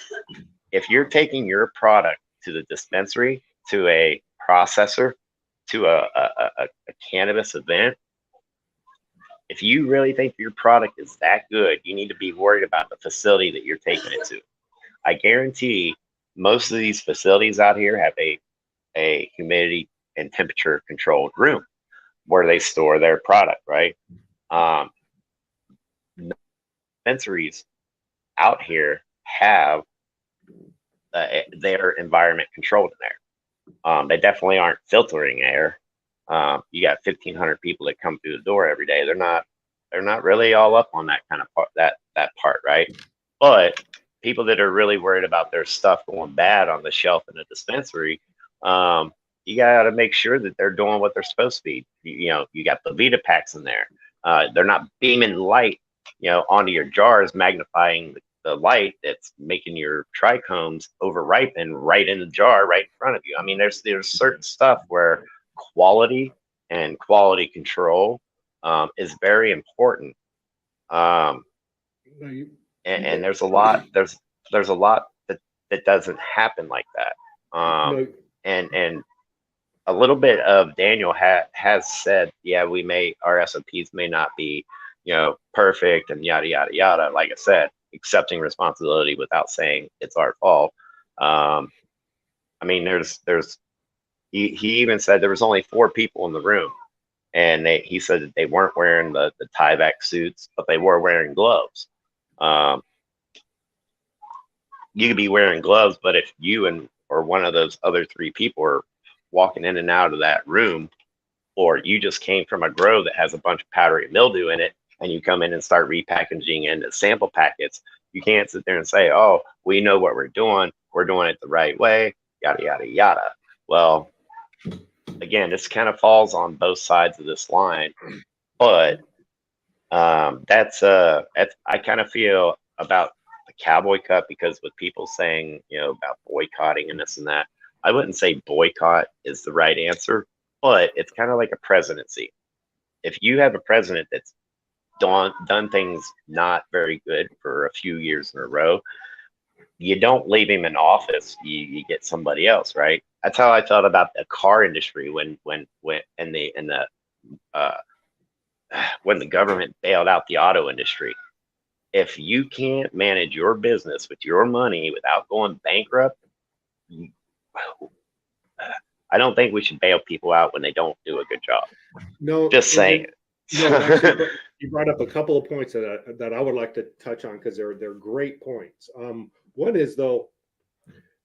[SPEAKER 5] if you're taking your product to the dispensary, to a processor, to a cannabis event, if you really think your product is that good, you need to be worried about the facility that you're taking it to. I guarantee most of these facilities out here have a humidity and temperature controlled room where they store their product, right? Dispensaries out here have their environment controlled in there. They definitely aren't filtering air. You got 1,500 people that come through the door every day. They're not really all up on that kind of part, that part, right? But people that are really worried about their stuff going bad on the shelf in a dispensary, you got to make sure that they're doing what they're supposed to be. You got the Vita packs in there. They're not beaming light, onto your jars, magnifying the light that's making your trichomes over ripen right in the jar right in front of you. I mean, there's certain stuff where quality and quality control is very important. And there's a lot that doesn't happen like that. And a little bit of Daniel has said, yeah, our SOPs may not be, perfect and yada yada yada. Like I said, accepting responsibility without saying it's our fault. I mean, he even said there was only 4 people in the room, and he said that they weren't wearing the tie-back suits, but they were wearing gloves. You could be wearing gloves, but if you or one of those other 3 people are walking in and out of that room, or you just came from a grow that has a bunch of powdery mildew in it, and you come in and start repackaging into sample packets, you can't sit there and say, oh, we know what we're doing it the right way, yada yada yada. Well, again, this kind of falls on both sides of this line, but that's I kind of feel about the Cowboy Cup, because with people saying, about boycotting and this and that, I wouldn't say boycott is the right answer, but it's kind of like a presidency. If you have a president that's done things not very good for a few years in a row, you don't leave him in office. You get somebody else, right? That's how I thought about the car industry when the government bailed out the auto industry. If you can't manage your business with your money without going bankrupt, I don't think we should bail people out when they don't do a good job.
[SPEAKER 1] No,
[SPEAKER 5] just saying.
[SPEAKER 1] No, actually, you brought up a couple of points that I would like to touch on, because they're great points. One is, though,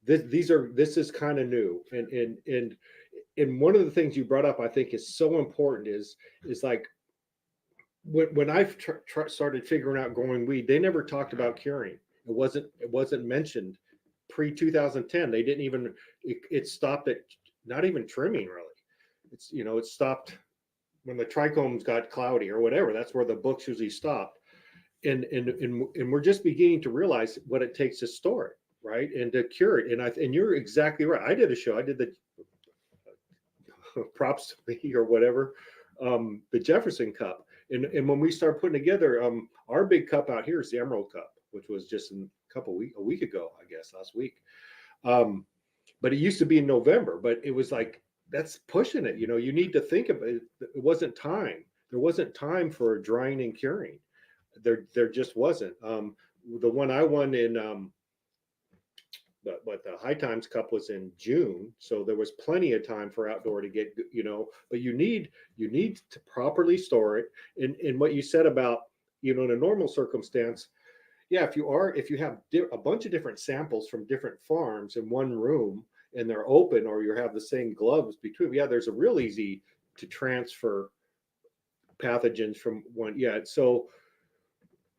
[SPEAKER 1] this is kind of new, and one of the things you brought up, I think, is so important is like when I started figuring out growing weed, they never talked about curing. It wasn't mentioned pre 2010. They didn't even. It stopped at not even trimming, really. It stopped when the trichomes got cloudy or whatever. That's where the books usually stopped. And we're just beginning to realize what it takes to store it, right, and to cure it. And you're exactly right. I did a show. I did the props to me or whatever, the Jefferson Cup. And when we start putting together, our big cup out here is the Emerald Cup, which was just a week ago, I guess, last week. But it used to be in November, but it was like, that's pushing it. You need to think of it. It wasn't time. There wasn't time for drying and curing. There just wasn't. The one I won in, the High Times Cup was in June, so there was plenty of time for outdoor to get, but you need to properly store it. And what you said about, in a normal circumstance, yeah, if you have a bunch of different samples from different farms in one room, and they're open, or you have the same gloves between, there's a real easy to transfer pathogens from one. So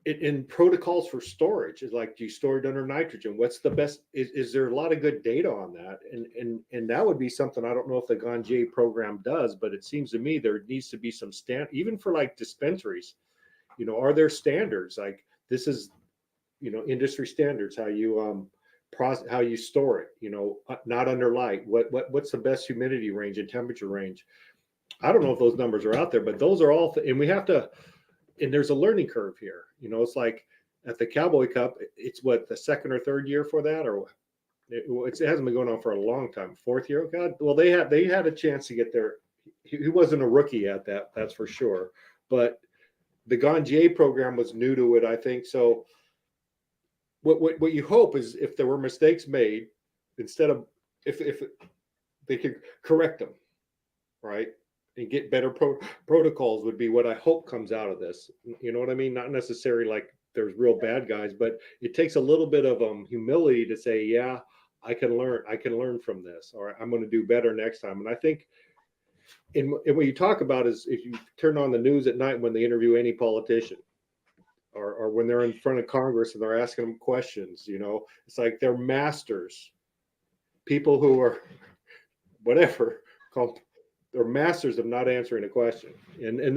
[SPEAKER 1] in protocols for storage is like, do you store it under nitrogen? What's the best? Is there a lot of good data on that? And that would be something, I don't know if the Ganjier program does, but it seems to me there needs to be some even for like dispensaries. Are there standards like this is, industry standards, how you store it, not under light, what's the best humidity range and temperature range? I don't know if those numbers are out there, but those are all and we have to, and there's a learning curve here. It's like at the Cowboy Cup, it's what, the second or third year for that, or it hasn't been going on for a long time. 4th year. God, well, they had a chance to get there. He wasn't a rookie at that, that's for sure, but the Ganjier program was new to it, I think. So what you hope is, if there were mistakes made, instead of if they could correct them, right, and get better protocols, would be what I hope comes out of this. You know what I mean? Not necessarily like there's real bad guys, but it takes a little bit of humility to say, yeah, I can learn from this, or I'm going to do better next time. And I think, and what you talk about is, if you turn on the news at night when they interview any politician, or when they're in front of Congress and they're asking them questions, it's like they're masters. People who are whatever they're masters of not answering a question, and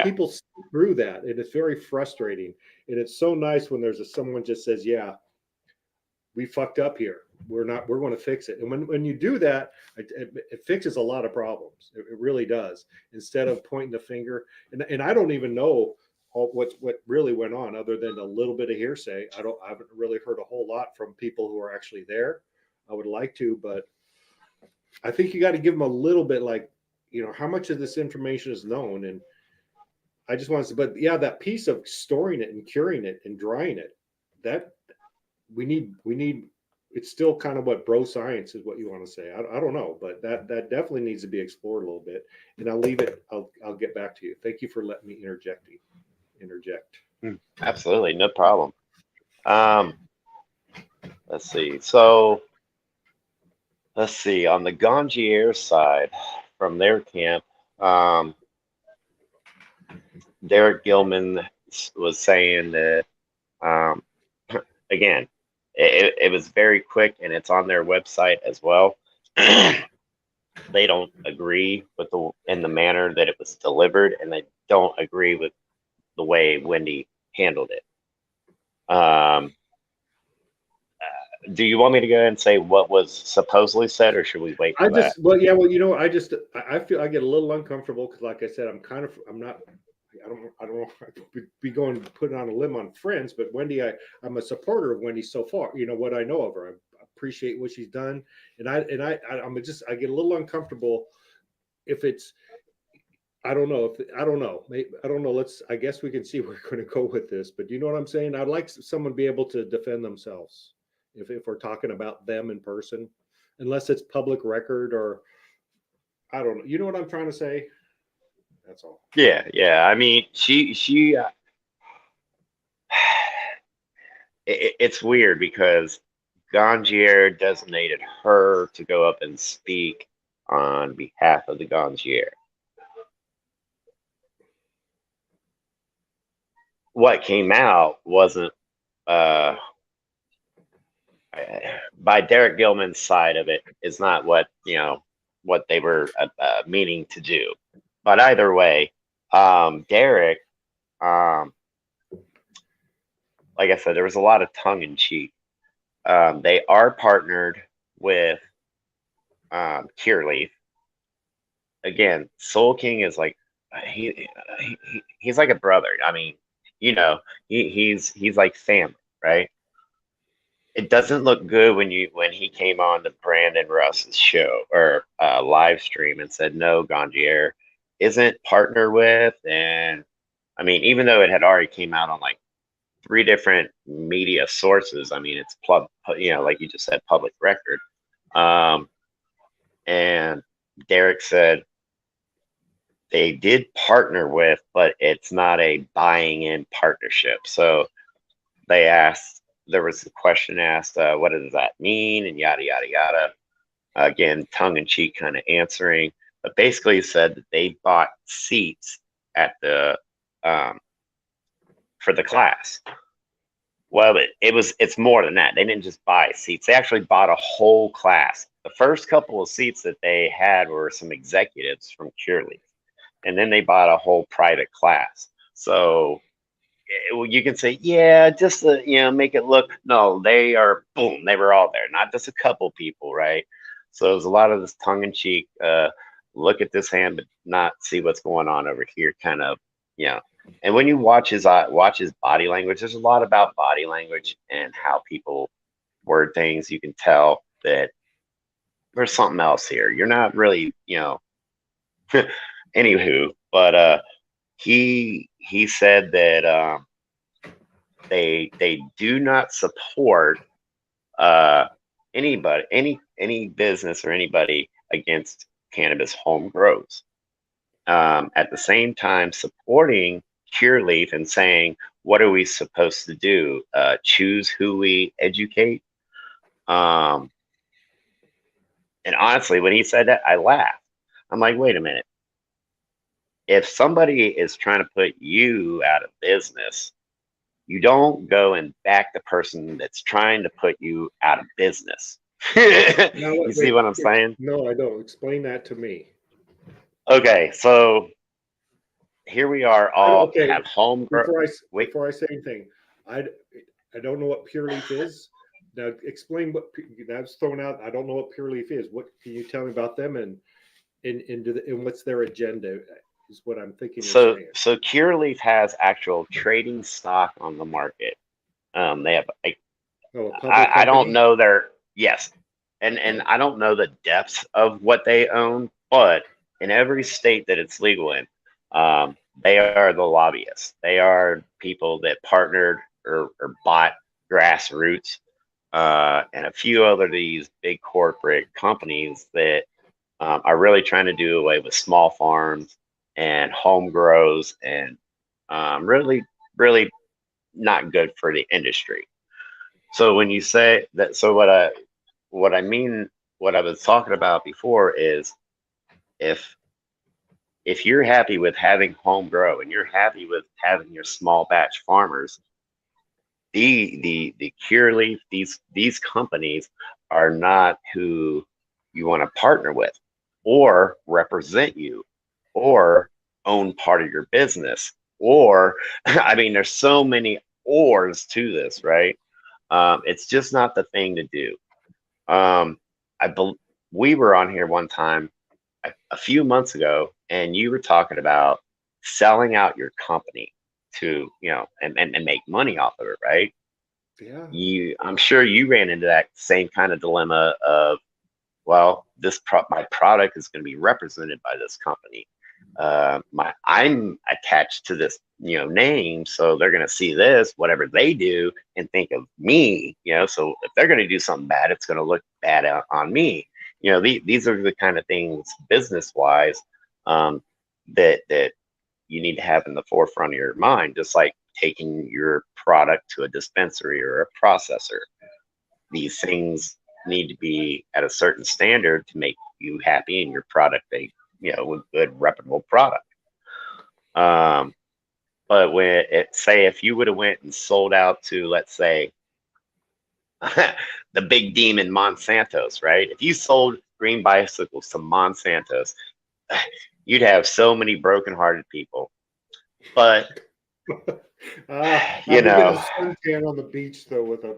[SPEAKER 1] people see through that, and it's very frustrating. And it's so nice when someone just says, yeah, we fucked up here. We're going to fix it. And when you do that, it fixes a lot of problems. It really does. Instead of pointing the finger, and I don't even know what really went on, other than a little bit of hearsay. I haven't really heard a whole lot from people who are actually there. I would like to, but I think you got to give them a little bit, like, how much of this information is known. And I just want to, but yeah, that piece of storing it and curing it and drying it, that we need, it's still kind of what bro science is what you want to say. I don't know, but that definitely needs to be explored a little bit. And I'll leave it. I'll get back to you. Thank you for letting me interject.
[SPEAKER 5] Absolutely, no problem. Let's see. So let's see on the Gangier side from their camp. Derek Gilman was saying that again, it was very quick and it's on their website as well. They don't agree with in the manner that it was delivered, and they don't agree with the way Wendy handled it. Do you want me to go ahead and say what was supposedly said, or should we wait for that?
[SPEAKER 1] Well, yeah, well, I feel I get a little uncomfortable because, like I said, I'm not. I don't know if I would be going to put on a limb on Friends, but Wendy, I'm a supporter of Wendy so far. What I know of her, I appreciate what she's done, and I get a little uncomfortable if it's. I don't know. Maybe, I don't know. I guess we can see where we're going to go with this, but do you know what I'm saying? I'd like someone to be able to defend themselves if we're talking about them in person, unless it's public record or I don't know. You know what I'm trying to say? That's all.
[SPEAKER 5] Yeah. I mean, it's weird because Gangier designated her to go up and speak on behalf of the Gangier. What came out wasn't by Derek Gilman's side of it is not what they were meaning to do. But either way, Derek, like I said, there was a lot of tongue in cheek. They are partnered with Cureleaf. Again, Soul King is like he's like a brother. I mean, he's like family, right? It doesn't look good when he came on to Brandon Russ's show or live stream and said no, Gangier isn't partner with, and I mean, even though it had already came out on like 3 different media sources, I mean, it's like you just said, public record. And Derek said they did partner with, but it's not a buying in partnership. So there was a question asked, what does that mean? And yada, yada, yada. Again, tongue in cheek kind of answering, but basically said that they bought seats at the, for the class. Well, it's more than that. They didn't just buy seats. They actually bought a whole class. The first couple of seats that they had were some executives from Cureleaf, and then they bought a whole private class. So you can say, yeah, just to make it look. No, they were all there, not just a couple people, right? So there's a lot of this tongue in cheek. Look at this hand, but not see what's going on over here, kind of, And when you watch his body language, there's a lot about body language and how people word things. You can tell that there's something else here. You're not really, anywho, but he said that they do not support anybody, any business or anybody against cannabis home grows. At the same time, supporting Cureleaf and saying, what are we supposed to do? Choose who we educate. And honestly, when he said that, I laughed. I'm like, wait a minute. If somebody is trying to put you out of business, you don't go and back the person that's trying to put you out of business. You see what I'm saying?
[SPEAKER 1] No, I don't. Explain that to me.
[SPEAKER 5] Okay, so here we are all have home.
[SPEAKER 1] Before I say anything, I don't know what Cureleaf is. Now explain what that's thrown out. I don't know what Cureleaf is. What can you tell me about them and what's their agenda? Is what I'm thinking.
[SPEAKER 5] So Cureleaf has actual trading stock on the market. They have I don't know yes, and I don't know the depths of what they own, but in every state that it's legal in, they are the lobbyists. They are people that partnered or bought grassroots, and a few other of these big corporate companies that are really trying to do away with small farms and home grows, and really, really not good for the industry. So when you say that, so what I mean, what I was talking about before is if you're happy with having home grow and you're happy with having your small batch farmers, the Cureleaf, these companies are not who you want to partner with or represent you or own part of your business. Or I mean, there's so many ors to this, right? It's just not the thing to do. Um, we were on here one time a few months ago, and you were talking about selling out your company to, and make money off of it, right?
[SPEAKER 1] Yeah.
[SPEAKER 5] I'm sure you ran into that same kind of dilemma of, well, my product is going to be represented by this company. I'm attached to this, name, so they're going to see this, whatever they do, and think of me, So if they're going to do something bad, it's going to look bad on me. These are the kind of things, business wise, that you need to have in the forefront of your mind, just like taking your product to a dispensary or a processor. These things need to be at a certain standard to make you happy and your product a good reputable product. But say if you would have went and sold out to, let's say, the big demon Monsanto's, right? If you sold green bicycles to Monsanto's, you'd have so many broken-hearted people. But
[SPEAKER 1] I would get a suntan on the beach though with a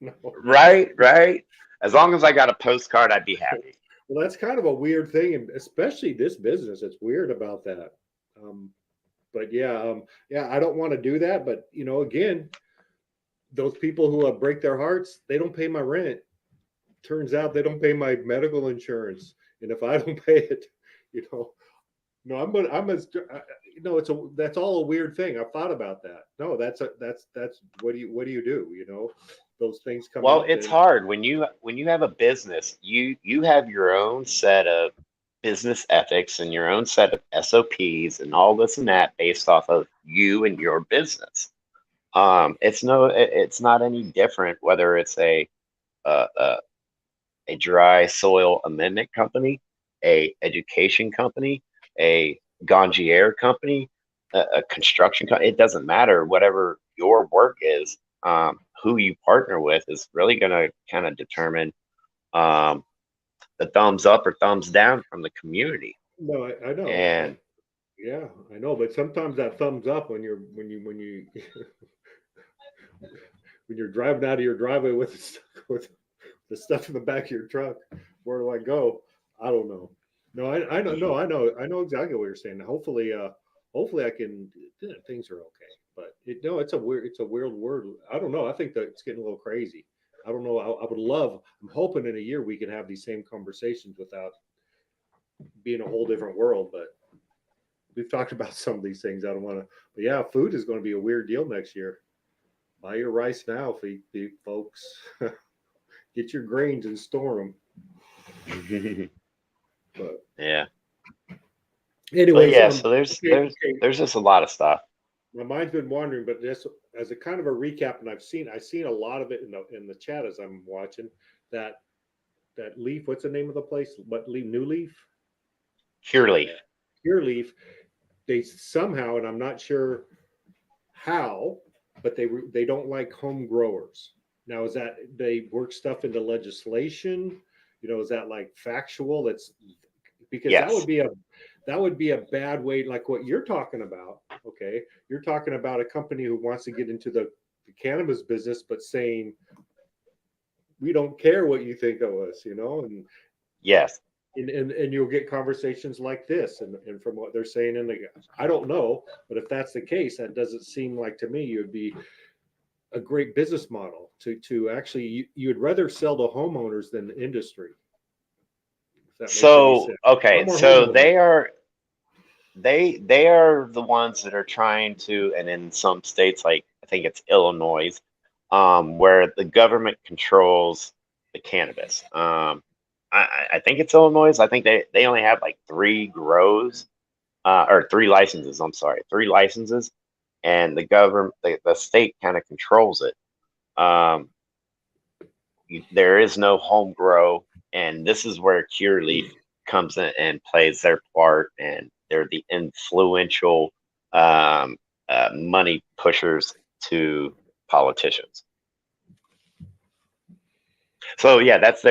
[SPEAKER 1] no.
[SPEAKER 5] right. As long as I got a postcard, I'd be happy.
[SPEAKER 1] Well, that's kind of a weird thing, and especially this business. It's weird about that. But yeah, I don't want to do that. But again, those people who break their hearts, they don't pay my rent. Turns out they don't pay my medical insurance, and if I don't pay it, no, that's all a weird thing. I've thought about that. No, that's what do you do? Those things come
[SPEAKER 5] Well,
[SPEAKER 1] up.
[SPEAKER 5] it's hard when you have a business. You have your own set of business ethics and your own set of SOPs and all this and that based off of you and your business. It's not any different whether it's a dry soil amendment company, a education company, a gangier company, a construction company. It doesn't matter. Whatever your work is, who you partner with is really going to kind of determine the thumbs up or thumbs down from the community.
[SPEAKER 1] No, I know.
[SPEAKER 5] And
[SPEAKER 1] yeah, I know. But sometimes that thumbs up when you when you're driving out of your driveway with the stuff in the back of your truck. Where do I go? I don't know. No, I know. No, I know exactly what you're saying. Hopefully I can. Things are okay. But it's a weird word. I don't know. I think that it's getting a little crazy. I don't know. I would love. I'm hoping in a year we can have these same conversations without being a whole different world. But we've talked about some of these things. I don't want to. But yeah, food is going to be a weird deal next year. Buy your rice now, folks. Get your grains and store them. But
[SPEAKER 5] yeah.
[SPEAKER 1] anyway,
[SPEAKER 5] But yeah, so there's just a lot of stuff.
[SPEAKER 1] My mind's been wandering, but just as a kind of a recap, and I've seen a lot of it in the chat as I'm watching that Leaf. What's the name of the place? What Leaf? New Leaf?
[SPEAKER 5] Cureleaf.
[SPEAKER 1] Cureleaf. They somehow, and I'm not sure how, but they don't like home growers. Now, is that they work stuff into legislation? Is that like factual? That's because
[SPEAKER 5] Yes.
[SPEAKER 1] that would be a bad way, like what you're talking about. Okay, you're talking about a company who wants to get into the cannabis business, but saying we don't care what you think of us, and
[SPEAKER 5] yes.
[SPEAKER 1] And you'll get conversations like this, and from what they're saying, I don't know, but if that's the case, that doesn't seem like to me you'd be a great business model to actually you'd rather sell to homeowners than the industry. If that makes any
[SPEAKER 5] So
[SPEAKER 1] sense. A lot
[SPEAKER 5] okay,
[SPEAKER 1] more
[SPEAKER 5] so
[SPEAKER 1] homeowners.
[SPEAKER 5] they are the ones that are trying to, and in some states like I think it's Illinois, where the government controls the cannabis. I think it's Illinois. I think they only have like three grows, or three licenses. I'm sorry, three licenses, and the state kind of controls it. Um, there is no home grow, and this is where Cureleaf comes in and plays their part, and they're the influential um, money pushers to politicians. So yeah, that's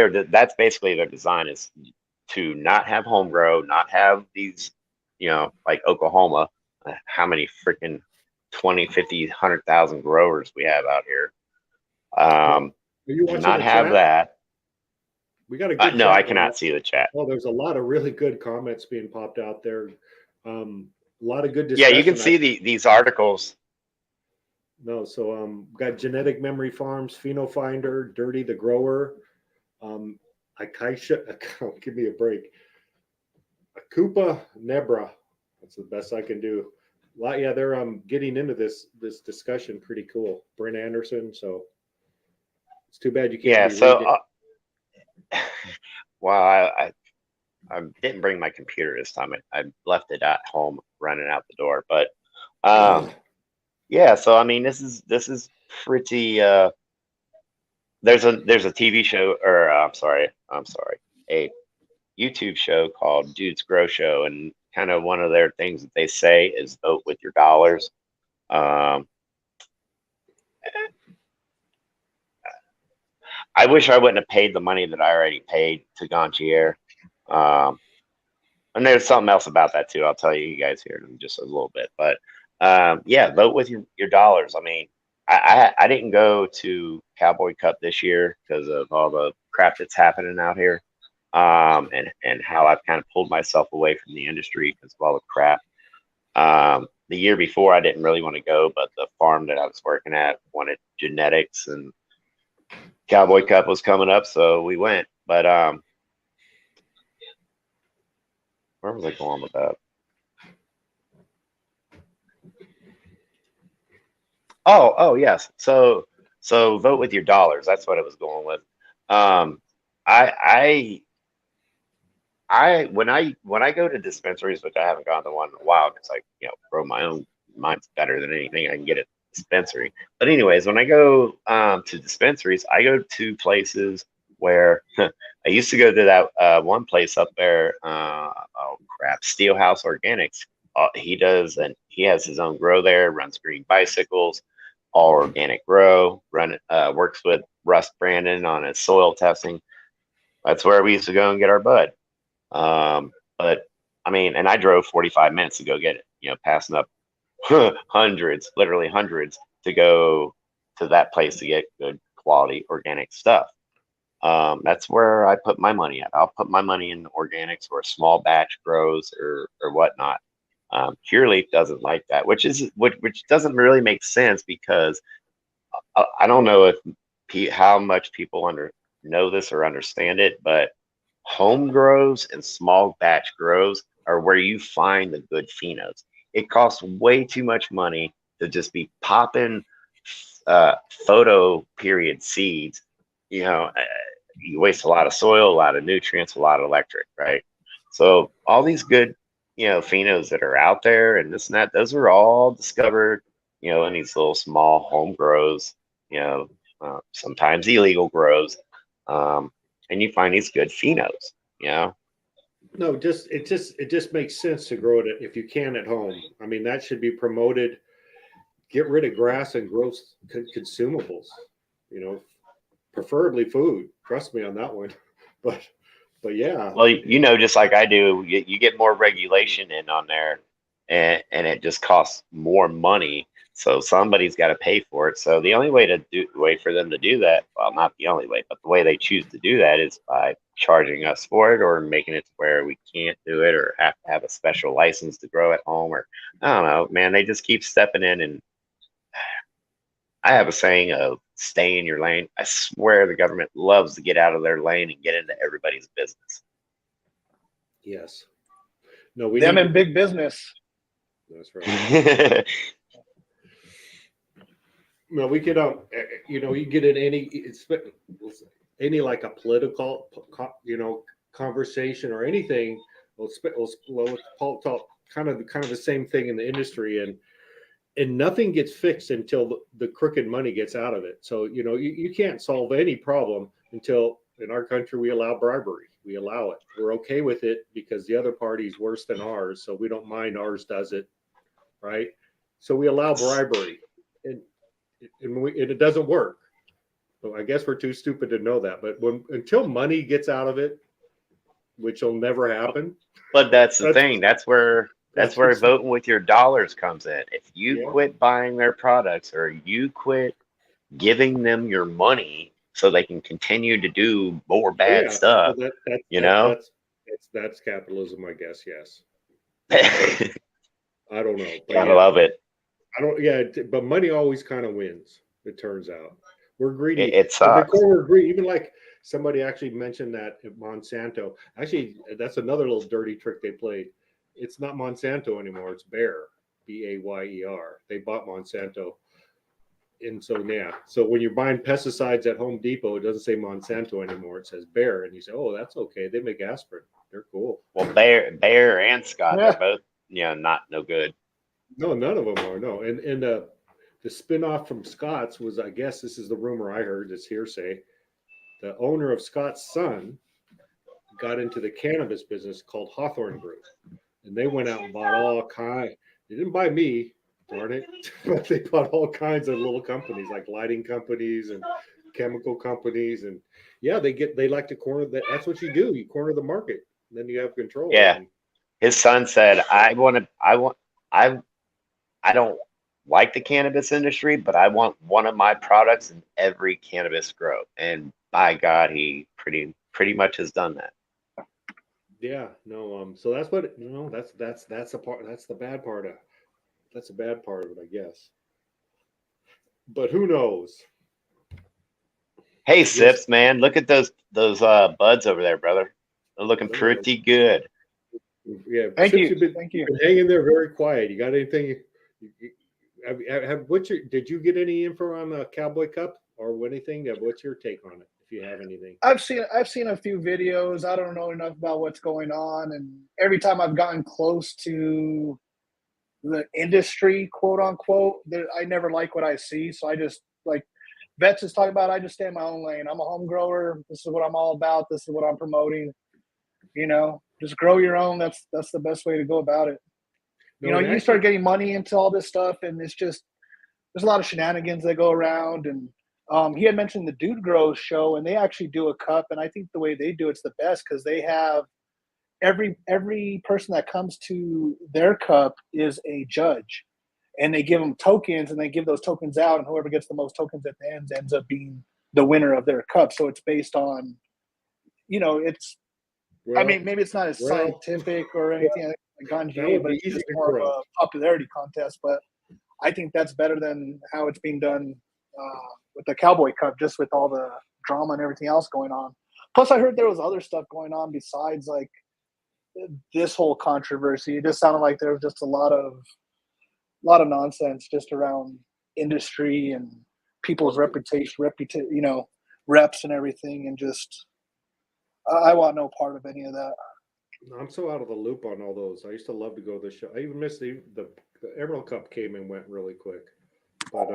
[SPEAKER 5] basically their design, is to not have home grow, not have these, like Oklahoma, how many freaking 20, 50, 100,000 growers we have out here.
[SPEAKER 1] Oh, are you watching
[SPEAKER 5] Not
[SPEAKER 1] the
[SPEAKER 5] have
[SPEAKER 1] chat?
[SPEAKER 5] that.
[SPEAKER 1] We got a good
[SPEAKER 5] No, I
[SPEAKER 1] chat going.
[SPEAKER 5] cannot see the chat.
[SPEAKER 1] Oh, there's a lot of really good comments being popped out there. A lot of good
[SPEAKER 5] Yeah,
[SPEAKER 1] discussion.
[SPEAKER 5] you can see these articles.
[SPEAKER 1] No, so got Genetic Memory Farms, PhenoFinder, Dirty the Grower, Akaisha, give me a break. Akupa Nebra. That's the best I can do. Yeah, they're getting into this discussion. Pretty cool. Brent Anderson. So it's too bad you can't
[SPEAKER 5] Yeah,
[SPEAKER 1] be
[SPEAKER 5] so
[SPEAKER 1] reading.
[SPEAKER 5] well, I didn't bring my computer this time. I left it at home, running out the door. But yeah, so I mean, this is pretty. There's a TV show, or I'm sorry, a YouTube show called Dude's Grow Show, and kind of one of their things that they say is vote with your dollars. I wish I wouldn't have paid the money that I already paid to Gontier. And there's something else about that too. I'll tell you guys here in just a little bit. But yeah, vote with your dollars. I mean, I didn't go to Cowboy Cup this year because of all the crap that's happening out here, and how I've kind of pulled myself away from the industry because of all the crap. The year before, I didn't really want to go, but the farm that I was working at wanted genetics, and Cowboy Cup was coming up, so we went. But where was I going with that? Oh yes. So vote with your dollars. That's what I was going with. Um, I when I go to dispensaries, which I haven't gone to one in a while because I grow my own. Mine's better than anything I can get at dispensary. But anyways, when I go to dispensaries, I go to places where I used to go to that one place up there. Oh crap, Steelhouse Organics. He has his own grow there. Runs green bicycles, all organic grow. Works with Russ Brandon on his soil testing. That's where we used to go and get our bud. But I mean, and I drove 45 minutes to go get it, passing up hundreds, literally hundreds, to go to that place to get good quality organic stuff. That's where I put my money at. I'll put my money in organics or small batch grows or whatnot. Cureleaf doesn't like that, which doesn't really make sense because I don't know how much people know this or understand it, but home grows and small batch grows are where you find the good phenos. It costs way too much money to just be popping photo period seeds. You waste a lot of soil, a lot of nutrients, a lot of electric, right? So all these good, phenos that are out there and this and that, those are all discovered, in these little small home grows, sometimes illegal grows. And you find these good phenos,
[SPEAKER 1] No, it just makes sense to grow it if you can at home. I mean, that should be promoted. Get rid of grass and grow consumables. Preferably food. Trust me on that one. But yeah.
[SPEAKER 5] Well, just like I do, you get more regulation in on there, and it just costs more money. So somebody's got to pay for it. So the only way for them to do that, well, not the only way, but the way they choose to do that is by charging us for it or making it to where we can't do it or have to have a special license to grow at home, or I don't know, man. They just keep stepping in, and I have a saying of stay in your lane. I swear the government loves to get out of their lane and get into everybody's business.
[SPEAKER 1] Yes. No, we
[SPEAKER 2] Them
[SPEAKER 1] need
[SPEAKER 2] in big business.
[SPEAKER 1] That's right. No, we could, you get in any like a political, conversation or anything. We'll talk kind of the same thing in the industry, and nothing gets fixed until the crooked money gets out of it. So you can't solve any problem until in our country we allow bribery. We allow it. We're okay with it because the other party's worse than ours, so we don't mind ours does it, right? So we allow bribery, and it doesn't work. So I guess we're too stupid to know that. But until money gets out of it, which will never happen.
[SPEAKER 5] But that's the thing. That's where voting with your dollars comes in. If you quit buying their products or you quit giving them your money so they can continue to do more bad stuff,
[SPEAKER 1] so that's capitalism, I guess. Yes. I don't know. But
[SPEAKER 5] gotta love it.
[SPEAKER 1] I don't. Yeah, but money always kind of wins. It turns out we're greedy.
[SPEAKER 5] It sucks.
[SPEAKER 1] We're greedy. Even like somebody actually mentioned that at Monsanto. Actually, that's another little dirty trick they played. It's not Monsanto anymore. It's Bayer, Bayer. They bought Monsanto, and so So when you're buying pesticides at Home Depot, it doesn't say Monsanto anymore. It says Bayer, and you say, "Oh, that's okay. They make aspirin. They're cool."
[SPEAKER 5] Well, Bayer and Scott, they're both not no good.
[SPEAKER 1] No, none of them are. No, and the spinoff from Scott's was, I guess this is the rumor I heard, it's hearsay. The owner of Scott's son got into the cannabis business called Hawthorne Group, and they went out and bought all kinds. They didn't buy me, darn it, but they bought all kinds of little companies like lighting companies and chemical companies, and they like to corner that. That's what you do. You corner the market, and then you have control.
[SPEAKER 5] Yeah, his son said, I don't like the cannabis industry, but I want one of my products in every cannabis grow. And by God, he pretty much has done that.
[SPEAKER 1] Yeah, no, so that's what that's the part, that's the bad part of it, I guess. But who knows?
[SPEAKER 5] Hey, Sips, man, look at those buds over there, brother. They're looking pretty good.
[SPEAKER 1] Yeah,
[SPEAKER 2] thank
[SPEAKER 1] Sips,
[SPEAKER 2] you. Thank you.
[SPEAKER 1] Been hanging there very quiet. You got anything? Did you get any info on the Cowboy Cup or anything? What's your take on it, if you have anything?
[SPEAKER 2] I've seen a few videos. I don't know enough about what's going on, and every time I've gotten close to the industry, quote unquote, I never like what I see. So I just, like Vets is talking about, I just stay in my own lane. I'm a home grower. This is what I'm all about. This is what I'm promoting. Just grow your own. That's the best way to go about it. You start getting money into all this stuff, and it's just, there's a lot of shenanigans that go around. And he had mentioned the Dude Grows show, and they actually do a cup. And I think the way they do it's the best because they have every person that comes to their cup is a judge, and they give them tokens, and they give those tokens out, and whoever gets the most tokens at the end ends up being the winner of their cup. So it's based on, I mean, maybe it's not as scientific or anything like Ganji, but it's just more of a popularity contest. But I think that's better than how it's being done with the Cowboy Cup, just with all the drama and everything else going on. Plus, I heard there was other stuff going on besides like this whole controversy. It just sounded like there was just a lot of nonsense just around industry and people's reputation, reps and everything, and just I want no part of any of that.
[SPEAKER 1] I'm so out of the loop on all those. I used to love to go to the show. I even missed the Emerald Cup came and went really quick, but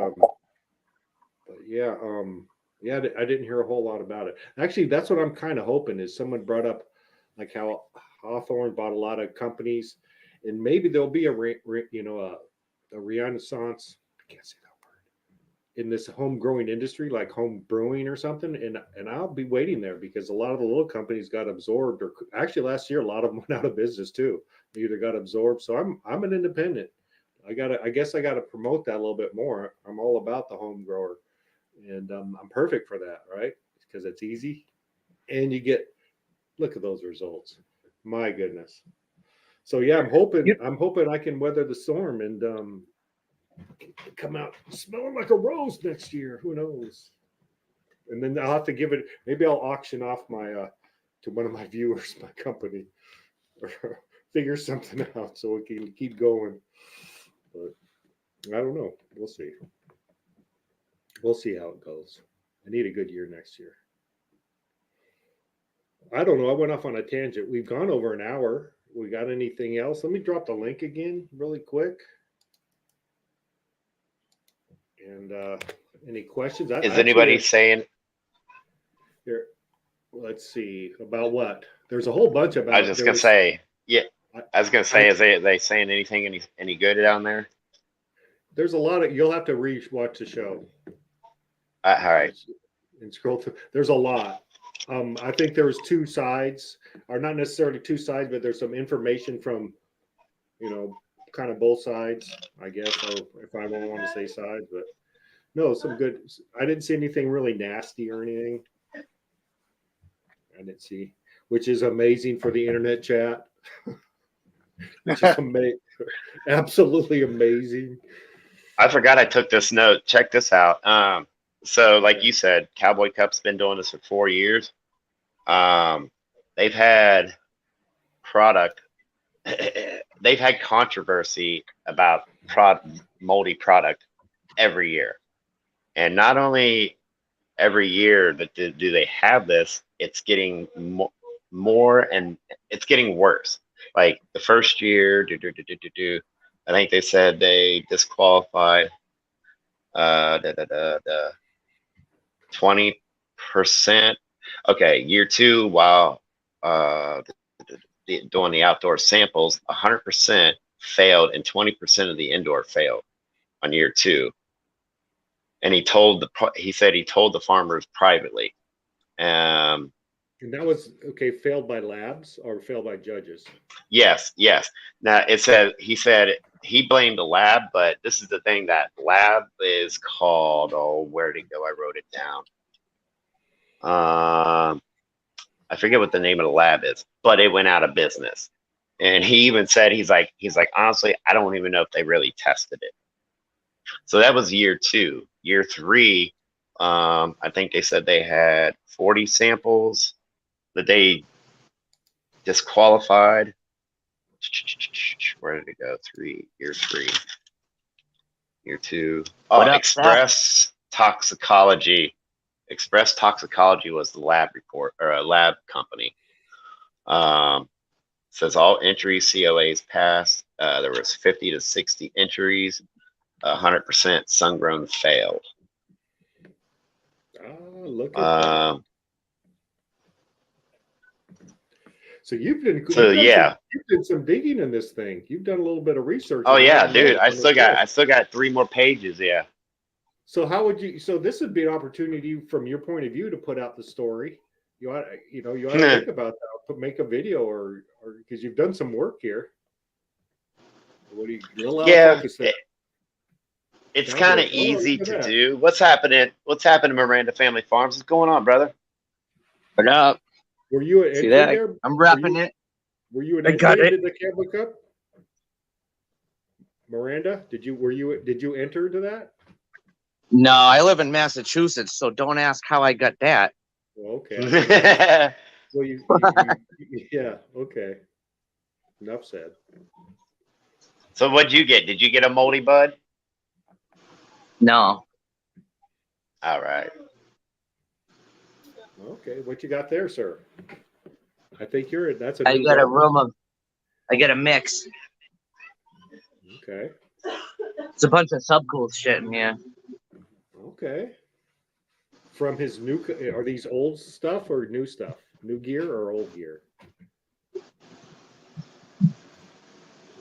[SPEAKER 1] yeah, I didn't hear a whole lot about it. Actually, that's what I'm kind of hoping is someone brought up like how Hawthorne bought a lot of companies, and maybe there'll be a renaissance. I can't say that word in this home growing industry, like home brewing or something. And I'll be waiting there because a lot of the little companies got absorbed, or actually last year a lot of them went out of business too. They either got absorbed. So I'm an independent. I guess I gotta promote that a little bit more. I'm all about the home grower, and I'm perfect for that, right? Because it's easy, and you look at those results. My goodness. So yeah, I'm hoping I can weather the storm, and come out smelling like a rose next year. Who knows? And then I'll have to give it. Maybe I'll auction off my to one of my viewers, my company, or figure something out so we can keep going. But I don't know. We'll see. We'll see how it goes. I need a good year next year. I don't know. I went off on a tangent. We've gone over an hour. We got anything else? Let me drop the link again really quick. And any questions?
[SPEAKER 5] Is anybody saying?
[SPEAKER 1] Here, let's see about what. There's a whole bunch about.
[SPEAKER 5] I was just gonna say, yeah. I was gonna say, is they saying anything any good down there?
[SPEAKER 1] There's a lot of. You'll have to re-watch the show.
[SPEAKER 5] All right.
[SPEAKER 1] And scroll through. There's a lot. I think there was two sides, or not necessarily two sides, but there's some information from, kind of both sides, I guess. Or if I don't want to say sides, but no, some good. I didn't see anything really nasty or anything. I didn't see, which is amazing for the internet chat. Which is absolutely amazing.
[SPEAKER 5] I forgot I took this note. Check this out. So like you said, Cowboy Cup's been doing this for 4 years. They've had they've had controversy about moldy product every year. And not only every year that do they have this, it's getting more and it's getting worse. Like the first year, I think they said they disqualified 20%. Okay, year two, while doing the outdoor samples, 100% failed and 20% of the indoor failed on year two. And he said he told the farmers privately.
[SPEAKER 1] And that was failed by labs or failed by judges?
[SPEAKER 5] Yes. Now he said he blamed the lab, but this is the thing, that lab is called, where'd it go? I wrote it down. I forget what the name of the lab is, but it went out of business. And he even said, he's like, honestly, I don't even know if they really tested it. So that was year two. Year three, I think they said they had 40 samples that they disqualified. Where did it go? Year three. Year two. Express Toxicology. Express Toxicology was the lab report, or a lab company. Says all entries, COAs passed. There was 50 to 60 entries. 100% sun-grown failed.
[SPEAKER 1] Look at that. So you've done some digging in this thing. You've done a little bit of research.
[SPEAKER 5] Oh yeah, dude. I still got 3 more pages. Yeah.
[SPEAKER 1] So how would you? So this would be an opportunity, from your point of view, to put out the story. You ought to think about that. Make a video, or because you've done some work here. What do you?
[SPEAKER 5] Yeah. It's kind of easy to do. What's happening? What's happening, Miranda Family Farms? What's going on, brother?
[SPEAKER 3] What up?
[SPEAKER 1] Were you an
[SPEAKER 3] See that? There? I'm wrapping it.
[SPEAKER 1] Were you an entry into the Cowboy Cup? Miranda, did you enter to that?
[SPEAKER 6] No, I live in Massachusetts, so don't ask how I got that.
[SPEAKER 1] Well, okay. Well, yeah, okay. Enough said.
[SPEAKER 5] So what'd you get? Did you get a moldy bud?
[SPEAKER 6] No.
[SPEAKER 5] All right.
[SPEAKER 1] Okay, what you got there, sir? I think that's a.
[SPEAKER 6] I got a mix.
[SPEAKER 1] Okay.
[SPEAKER 6] It's a bunch of subcool shit in here.
[SPEAKER 1] Okay. From his are these old stuff or new stuff? New gear or old gear?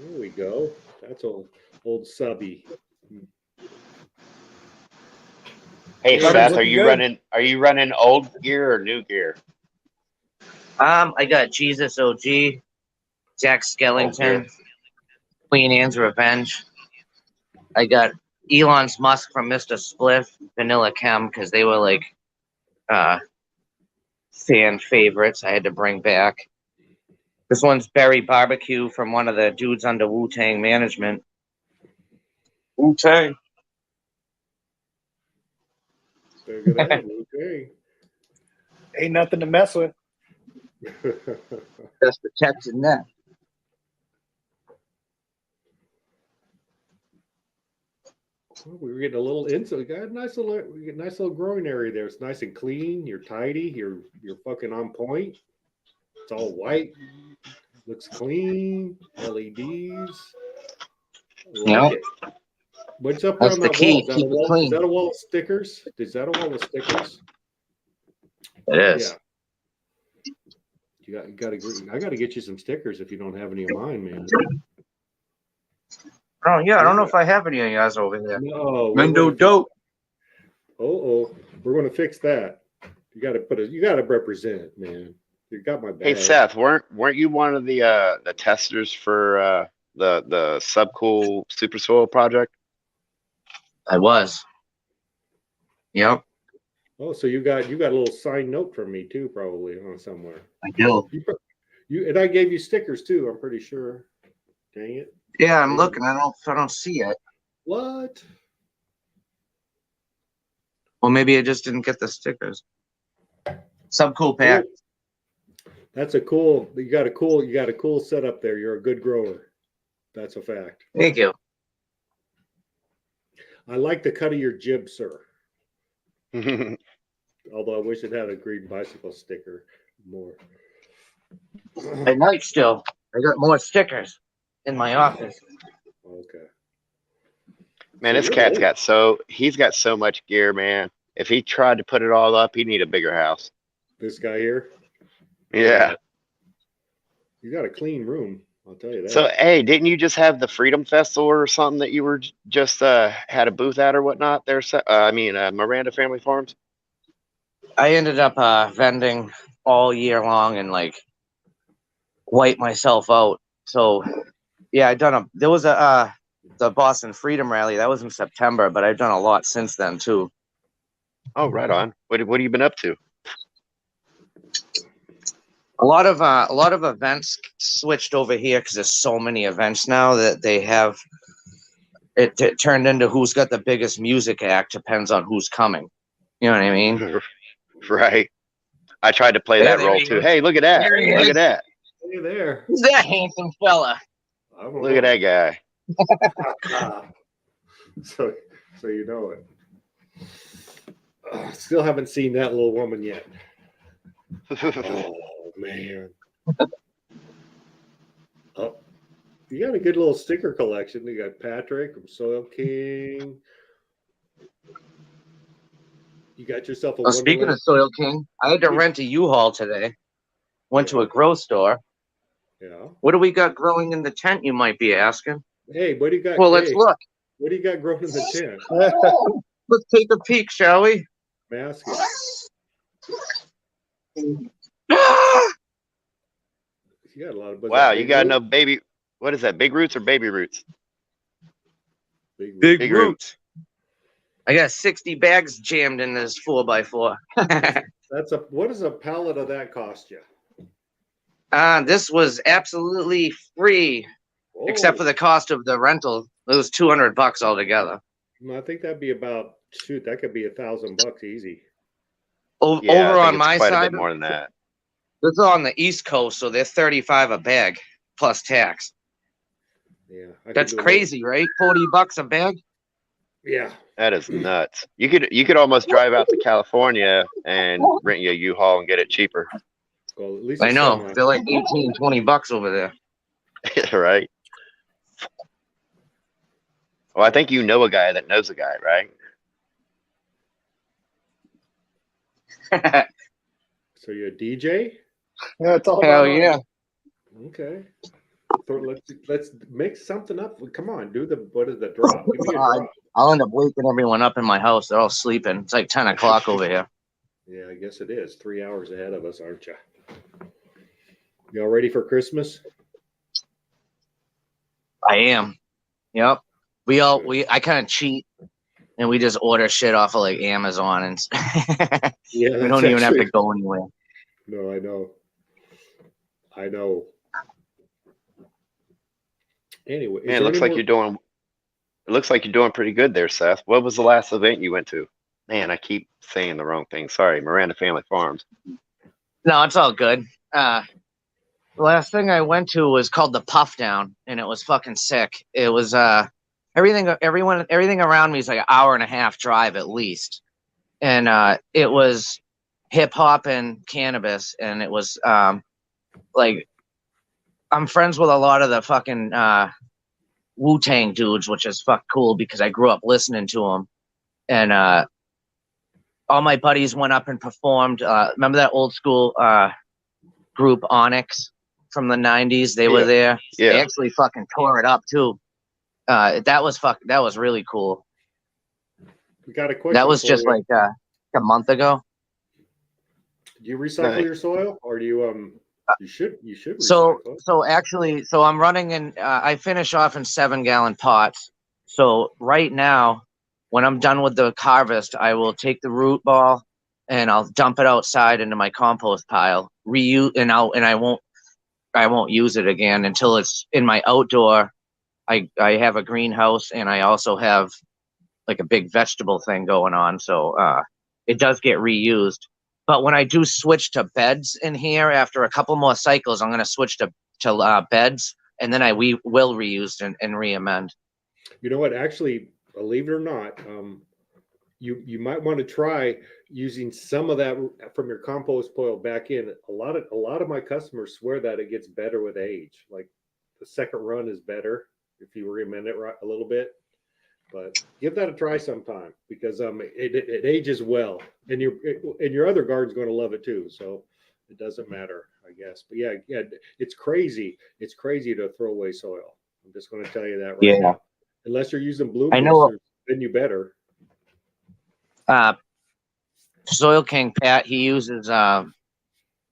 [SPEAKER 1] There we go. That's old subby.
[SPEAKER 5] Hey Seth, are you running old gear or new gear?
[SPEAKER 6] I got Jesus OG, Jack Skellington, Queen Anne's Revenge. I got Elon's Musk from Mr. Spliff, Vanilla Chem, because they were like fan favorites. I had to bring back. This one's Berry Barbecue from one of the dudes under Wu-Tang Management. Okay.
[SPEAKER 1] Look at that. Okay.
[SPEAKER 2] Ain't nothing to mess with.
[SPEAKER 6] That's protecting that.
[SPEAKER 1] Well, we were getting a little into. We got a nice little growing area there. It's nice and clean. You're tidy. You're fucking on point. It's all white. Looks clean. LEDs. Like
[SPEAKER 6] Yep.
[SPEAKER 1] it. What's up
[SPEAKER 6] That's
[SPEAKER 1] around
[SPEAKER 6] the
[SPEAKER 1] that
[SPEAKER 6] key.
[SPEAKER 1] wall? Is that a
[SPEAKER 6] Keep it
[SPEAKER 1] wall? Is
[SPEAKER 6] clean.
[SPEAKER 1] that a wall of stickers? Is that a wall of stickers?
[SPEAKER 6] It is.
[SPEAKER 1] Yeah. I got to get you some stickers if you don't have any of mine, man.
[SPEAKER 6] Oh yeah, I don't know if I have any of yours over there.
[SPEAKER 1] No,
[SPEAKER 6] Mendo dope.
[SPEAKER 1] Oh, we're going to fix that. You got to represent, man. You got my back.
[SPEAKER 5] Hey Seth, weren't you one of the testers for the Subcool Super Soil project?
[SPEAKER 6] I was. Yep,
[SPEAKER 1] Oh, so you got a little signed note from me too, probably somewhere.
[SPEAKER 6] I do.
[SPEAKER 1] You and I gave you stickers too. I'm pretty sure. Dang it!
[SPEAKER 6] Yeah, I'm looking. I don't see it.
[SPEAKER 1] What?
[SPEAKER 6] Well, maybe I just didn't get the stickers. Subcool pack.
[SPEAKER 1] That's you got a cool setup there. You're a good grower. That's a fact.
[SPEAKER 6] Thank you.
[SPEAKER 1] I like the cut of your jib, sir. Although I wish it had a green bicycle sticker more.
[SPEAKER 6] At night still. I got more stickers in my office.
[SPEAKER 1] Okay.
[SPEAKER 5] Man,
[SPEAKER 1] So
[SPEAKER 5] this cat's he's got so much gear, man. If he tried to put it all up, he'd need a bigger house.
[SPEAKER 1] This guy here.
[SPEAKER 5] Yeah.
[SPEAKER 1] You got a clean room. I'll tell you that.
[SPEAKER 5] So, hey, didn't you just have the Freedom Festival or something that you were just had a booth at or whatnot there? Miranda Family Farms.
[SPEAKER 6] I ended up vending all year long and like wipe myself out. So yeah, there was the Boston Freedom Rally that was in September, but I've done a lot since then too.
[SPEAKER 5] Oh, right on. What have you been up to?
[SPEAKER 6] A lot of events switched over here because there's so many events now that they have it turned into who's got the biggest music act depends on who's coming. You know what I mean?
[SPEAKER 5] Right. I tried to play that role too. Hey, look at that. Look at that.
[SPEAKER 1] Hey there.
[SPEAKER 6] Who's that handsome fella?
[SPEAKER 5] Look at that guy.
[SPEAKER 1] So you know it. Still haven't seen that little woman yet. Oh man. Oh, you got a good little sticker collection. You got Patrick from Soil King. You got yourself a.
[SPEAKER 6] Well, speaking of Soil King, I had to rent a U-Haul today. Went to a grow store.
[SPEAKER 1] Yeah.
[SPEAKER 6] What do we got growing in the tent, you might be asking?
[SPEAKER 1] Hey, what do you got?
[SPEAKER 6] Well, let's look.
[SPEAKER 1] What do you got growing in the tent?
[SPEAKER 6] Let's take a peek, shall we?
[SPEAKER 1] Mask
[SPEAKER 6] You
[SPEAKER 1] got a lot of.
[SPEAKER 5] Wow, you got no baby. What is that? Big roots or baby roots?
[SPEAKER 1] Big
[SPEAKER 5] roots.
[SPEAKER 6] I got 60 bags jammed in this 4x4.
[SPEAKER 1] What does a pallet of that cost you?
[SPEAKER 6] This was absolutely free, except for the cost of the rental. It was $200 altogether.
[SPEAKER 1] I think that'd be about that could be $1,000 easy.
[SPEAKER 6] Over on my
[SPEAKER 5] quite
[SPEAKER 6] side,
[SPEAKER 5] a bit more than that.
[SPEAKER 6] this is on the East Coast, so they're $35 a bag plus tax.
[SPEAKER 1] Yeah,
[SPEAKER 6] that's crazy, right? $40 a bag.
[SPEAKER 1] Yeah,
[SPEAKER 5] that is nuts. You could almost drive out to California and rent you a U-Haul and get it cheaper.
[SPEAKER 1] Well, at least
[SPEAKER 6] I know they're like $18-20 over there.
[SPEAKER 5] Right. Well, I think you know a guy that knows a guy, right?
[SPEAKER 1] So you're a DJ?
[SPEAKER 2] Yeah, it's all
[SPEAKER 6] hell
[SPEAKER 2] about
[SPEAKER 6] yeah.
[SPEAKER 1] Okay. So let's make something up. Come on, what is the drop? Give me a drop.
[SPEAKER 6] I'll end up waking everyone up in my house. They're all sleeping. It's like 10 o'clock over here.
[SPEAKER 1] Yeah, I guess it is. 3 hours ahead of us, aren't you? Y'all ready for Christmas?
[SPEAKER 6] I am. Yep. I kind of cheat and we just order shit off of like Amazon and
[SPEAKER 1] yeah,
[SPEAKER 6] we don't even have to go anywhere.
[SPEAKER 1] No, I know. Anyway,
[SPEAKER 5] man, it looks like looks like you're doing pretty good there, Seth. What was the last event you went to? Man, I keep saying the wrong thing. Sorry, Miranda Family Farms.
[SPEAKER 6] No, it's all good. The last thing I went to was called the Puff Down, and it was fucking sick. It was everything around me is like an hour and a half drive at least, and it was hip hop and cannabis, and it was like I'm friends with a lot of the fucking Wu-Tang dudes, which is fuck cool because I grew up listening to them, and all my buddies went up and performed. Remember that old school group Onyx from the 90s? They were there.
[SPEAKER 5] Yeah.
[SPEAKER 6] They actually fucking tore it up too. That was really cool.
[SPEAKER 1] We got a question.
[SPEAKER 6] That was
[SPEAKER 1] for
[SPEAKER 6] just
[SPEAKER 1] you.
[SPEAKER 6] like a month ago.
[SPEAKER 1] Do you recycle
[SPEAKER 5] Nice.
[SPEAKER 1] your soil, or do you you should recycle
[SPEAKER 6] So
[SPEAKER 1] it?
[SPEAKER 6] actually, I'm running in. I finish off in 7-gallon pots. So right now, when I'm done with the harvest, I will take the root ball and I'll dump it outside into my compost pile. Reuse and I won't use it again until it's in my outdoor. I have a greenhouse and I also have like a big vegetable thing going on, so it does get reused. But when I do switch to beds in here after a couple more cycles, I'm going to switch to beds, and then we will reuse and re-amend.
[SPEAKER 1] You know what? Actually, believe it or not, you might want to try using some of that from your compost pile back in. A lot of my customers swear that it gets better with age. Like the second run is better if you re-amend it a little bit. But give that a try sometime because it ages well, and your other garden's going to love it too. So it doesn't matter, I guess. But yeah, it's crazy. It's crazy to throw away soil. I'm just going to tell you that right now. Unless you're using bloom
[SPEAKER 6] I know.
[SPEAKER 1] boosters, then you better.
[SPEAKER 6] Soil King Pat, he uses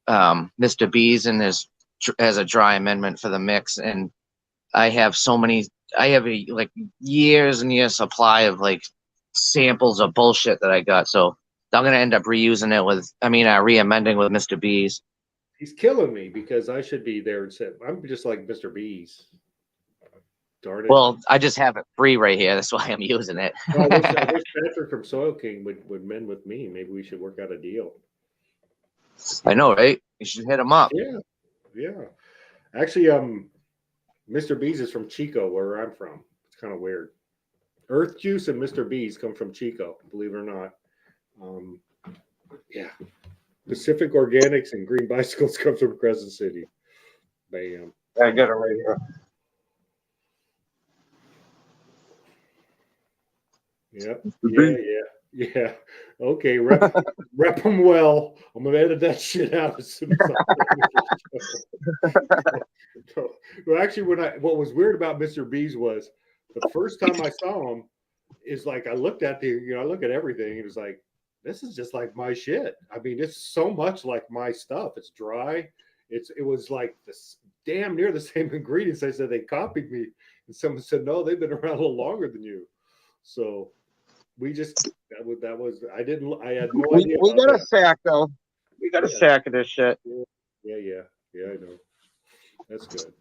[SPEAKER 6] Mr. B's in his as a dry amendment for the mix, and I have a like years and years supply of like samples of bullshit that I got. So I'm gonna end up reusing it re-amending with Mr. B's.
[SPEAKER 1] He's killing me because I should be there and say I'm just like Mr. B's. Darn it.
[SPEAKER 6] Well, I just have it free right here. That's why I'm using it.
[SPEAKER 1] I wish Patrick from Soil King would mend with me. Maybe we should work out a deal.
[SPEAKER 6] I know, right? You should hit him up.
[SPEAKER 1] Yeah. Actually, Mr. B's is from Chico, where I'm from. It's kind of weird. Earth Juice and Mr. B's come from Chico, believe it or not. Yeah. Pacific Organics and Green Bicycles come from Crescent City. Bam.
[SPEAKER 6] I got it right here.
[SPEAKER 1] Yeah. Okay, rep them well. I'm gonna edit that shit out as soon as Well, actually, what was weird about Mr. B's was the first time I saw him is like I look at everything. It was like, this is just like my shit. I mean, it's so much like my stuff. It's dry. It was like this damn near the same ingredients. I said they copied me, and someone said no, they've been around a little longer than you. So we just I had no idea.
[SPEAKER 6] We got a sack though. We got a sack of this shit.
[SPEAKER 1] Yeah, I know. That's good.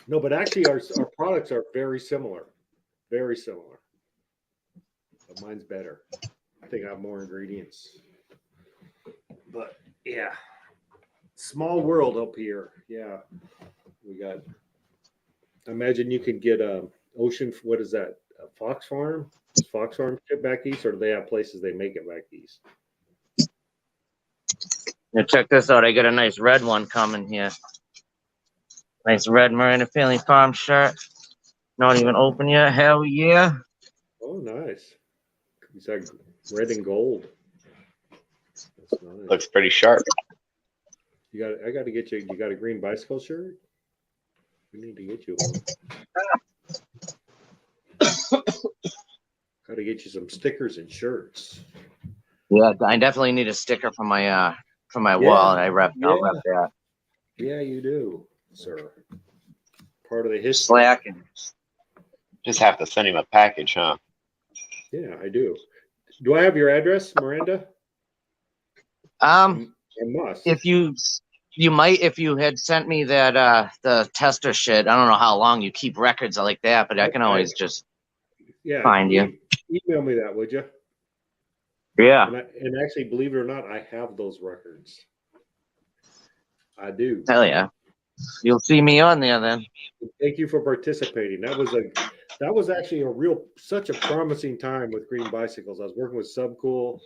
[SPEAKER 1] No, but actually our products are very similar. Very similar. But mine's better. I think I have more ingredients. But yeah. Small world up here. Yeah. We got I imagine you could get ocean, what is that? A Fox Farm? Does Fox Farm ship back east, or do they have places they make it back east?
[SPEAKER 6] Now check this out. I got a nice red one coming here. Nice red Miranda Family Farm shirt. Not even open yet. Hell yeah.
[SPEAKER 1] Oh, nice. Is that red and gold? That's nice.
[SPEAKER 5] Looks pretty sharp.
[SPEAKER 1] I got to get you. You got a green bicycle shirt? We need to get you one. Got to get you some stickers and shirts.
[SPEAKER 6] Yeah, I definitely need a sticker for my wall, and I'll rep that.
[SPEAKER 1] Yeah, you do, sir. Part of the history.
[SPEAKER 6] Slacking.
[SPEAKER 5] Just have to send him a package, huh?
[SPEAKER 1] Yeah, I do. Do I have your address, Miranda? I must.
[SPEAKER 6] If you might, if you had sent me that the tester shit. I don't know how long you keep records like that, but I can always just
[SPEAKER 1] Yeah,
[SPEAKER 6] find you.
[SPEAKER 1] email me that, would you?
[SPEAKER 6] Yeah,
[SPEAKER 1] And actually, believe it or not, I have those records. I do.
[SPEAKER 6] hell yeah. You'll see me on there then.
[SPEAKER 1] Thank you for participating. That was actually such a promising time with Green Bicycles. I was working with Subcool.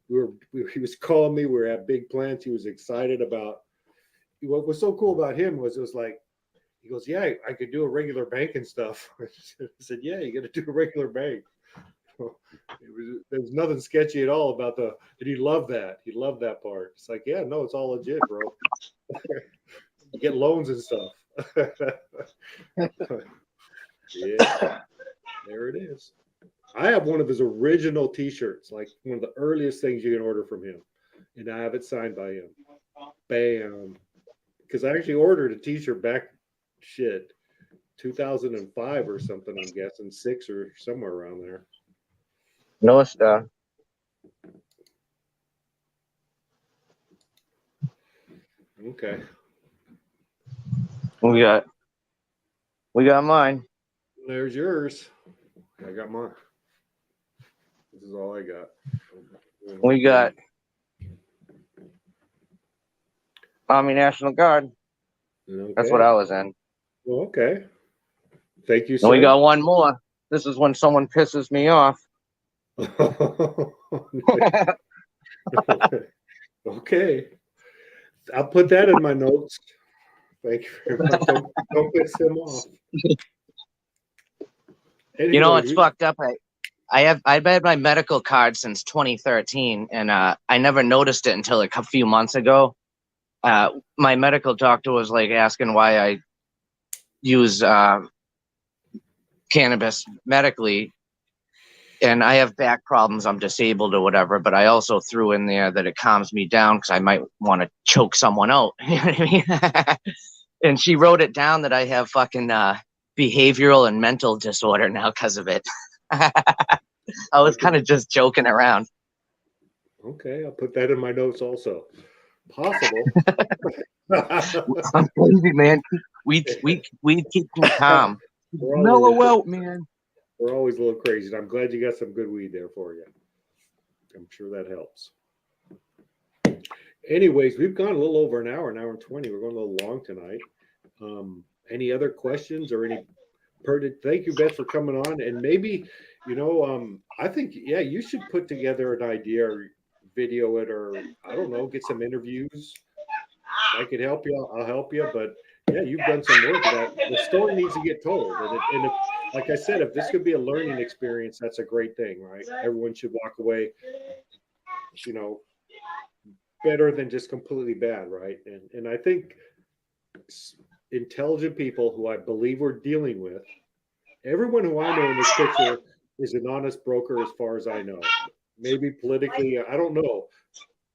[SPEAKER 1] He was calling me. We were at big plans. He was excited about. What was so cool about him was it was like, he goes, yeah, I could do a regular bank and stuff. I said, yeah, you got to do a regular bank. There was nothing sketchy at all about and he loved that. He loved that part. It's like, yeah, no, it's all legit, bro. You get loans and stuff. Yeah, there it is. I have one of his original T-shirts, like one of the earliest things you can order from him, and I have it signed by him. Bam! Because I actually ordered a T-shirt back, 2005 or something. I'm guessing 6 or somewhere around there.
[SPEAKER 6] No stuff.
[SPEAKER 1] Okay.
[SPEAKER 6] We got mine.
[SPEAKER 1] There's yours. I got mine. This is all I got.
[SPEAKER 6] We got Army National Guard.
[SPEAKER 1] Okay.
[SPEAKER 6] That's what I was in.
[SPEAKER 1] Well, okay. Thank you,
[SPEAKER 6] And
[SPEAKER 1] sir.
[SPEAKER 6] we got one more. This is when someone pisses me off.
[SPEAKER 1] Okay. I'll put that in my notes. Thank you very much. Don't piss him off. Anyway,
[SPEAKER 6] You know, it's fucked up. I've had my medical card since 2013, and I never noticed it until a few months ago. My medical doctor was like asking why I use cannabis medically, and I have back problems. I'm disabled or whatever, but I also threw in there that it calms me down because I might want to choke someone out. You know what I mean? And she wrote it down that I have fucking behavioral and mental disorder now because of it. I was kind of just joking around.
[SPEAKER 1] Okay, I'll put that in my notes also. Possible.
[SPEAKER 6] I'm crazy, man. We keep them calm. Mellow out, man.
[SPEAKER 1] We're always a little crazy. And I'm glad you got some good weed there for you. I'm sure that helps. Anyways, we've gone a little over an hour and 20. We're going a little long tonight. Any other questions or any pertinent? Thank you, Beth, for coming on. And maybe, I think, yeah, you should put together an idea or video it, or I don't know, get some interviews. If I could help you, I'll help you. But yeah, you've done some work. That the story needs to get told. And if, like I said, if this could be a learning experience, that's a great thing, right? Everyone should walk away, better than just completely bad, right? And I think intelligent people who I believe we're dealing with, everyone who I know in this picture is an honest broker as far as I know. Maybe politically, I don't know,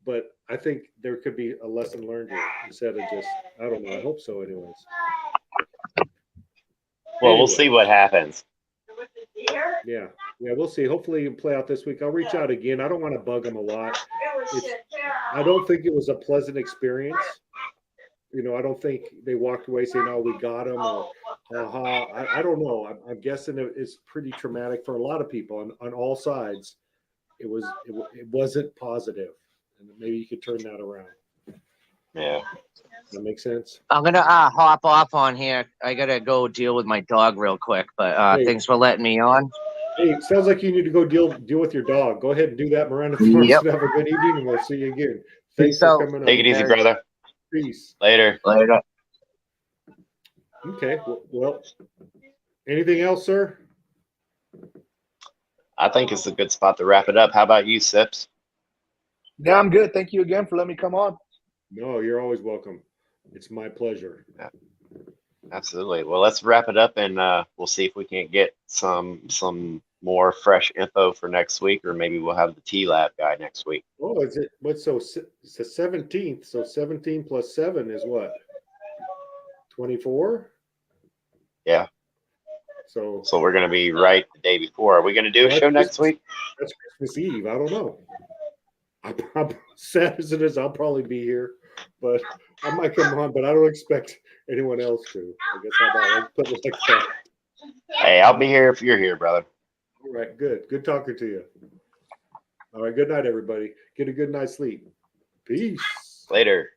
[SPEAKER 1] but I think there could be a lesson learned here instead of just, I don't know, I hope so anyways.
[SPEAKER 5] Well, we'll see what happens.
[SPEAKER 1] Yeah, we'll see. Hopefully you can play out this week. I'll reach out again. I don't want to bug them a lot. I don't think it was a pleasant experience. I don't think they walked away saying, "Oh, we got him," or I don't know. I'm guessing it's pretty traumatic for a lot of people on all sides. It wasn't positive, and maybe you could turn that around.
[SPEAKER 5] Yeah.
[SPEAKER 1] That makes sense.
[SPEAKER 6] I'm gonna hop off on here. I gotta go deal with my dog real quick. But thanks for letting me on.
[SPEAKER 1] Hey, it sounds like you need to go deal with your dog. Go ahead and do that, Miranda Farms.
[SPEAKER 6] Yep.
[SPEAKER 1] Have a good evening, and we'll see you again.
[SPEAKER 6] Peace
[SPEAKER 1] Thanks for
[SPEAKER 6] out.
[SPEAKER 1] coming on.
[SPEAKER 5] Take it easy, brother.
[SPEAKER 1] Peace.
[SPEAKER 5] Later.
[SPEAKER 6] Later.
[SPEAKER 1] Okay. Well, anything else, sir?
[SPEAKER 5] I think it's a good spot to wrap it up. How about you, Sips?
[SPEAKER 2] Yeah, I'm good. Thank you again for letting me come on.
[SPEAKER 1] No, you're always welcome. It's my pleasure.
[SPEAKER 5] Yeah. Absolutely. Well, let's wrap it up, and we'll see if we can get some more fresh info for next week, or maybe we'll have the T-Lab guy next week.
[SPEAKER 1] Oh, is it? What's so? It's the 17th. So 17 plus 7 is what? 24.
[SPEAKER 5] Yeah.
[SPEAKER 1] So
[SPEAKER 5] we're going to be right the day before. Are we going to do a show next week?
[SPEAKER 1] That's Christmas Eve. I don't know. I'm sad as it is, I'll probably be here, but I might come on. But I don't expect anyone else to. I guess how about put it like that.
[SPEAKER 5] Hey, I'll be here if you're here, brother.
[SPEAKER 1] All right, good. Good talking to you. All right, good night, everybody. Get a good night's sleep. Peace.
[SPEAKER 5] Later.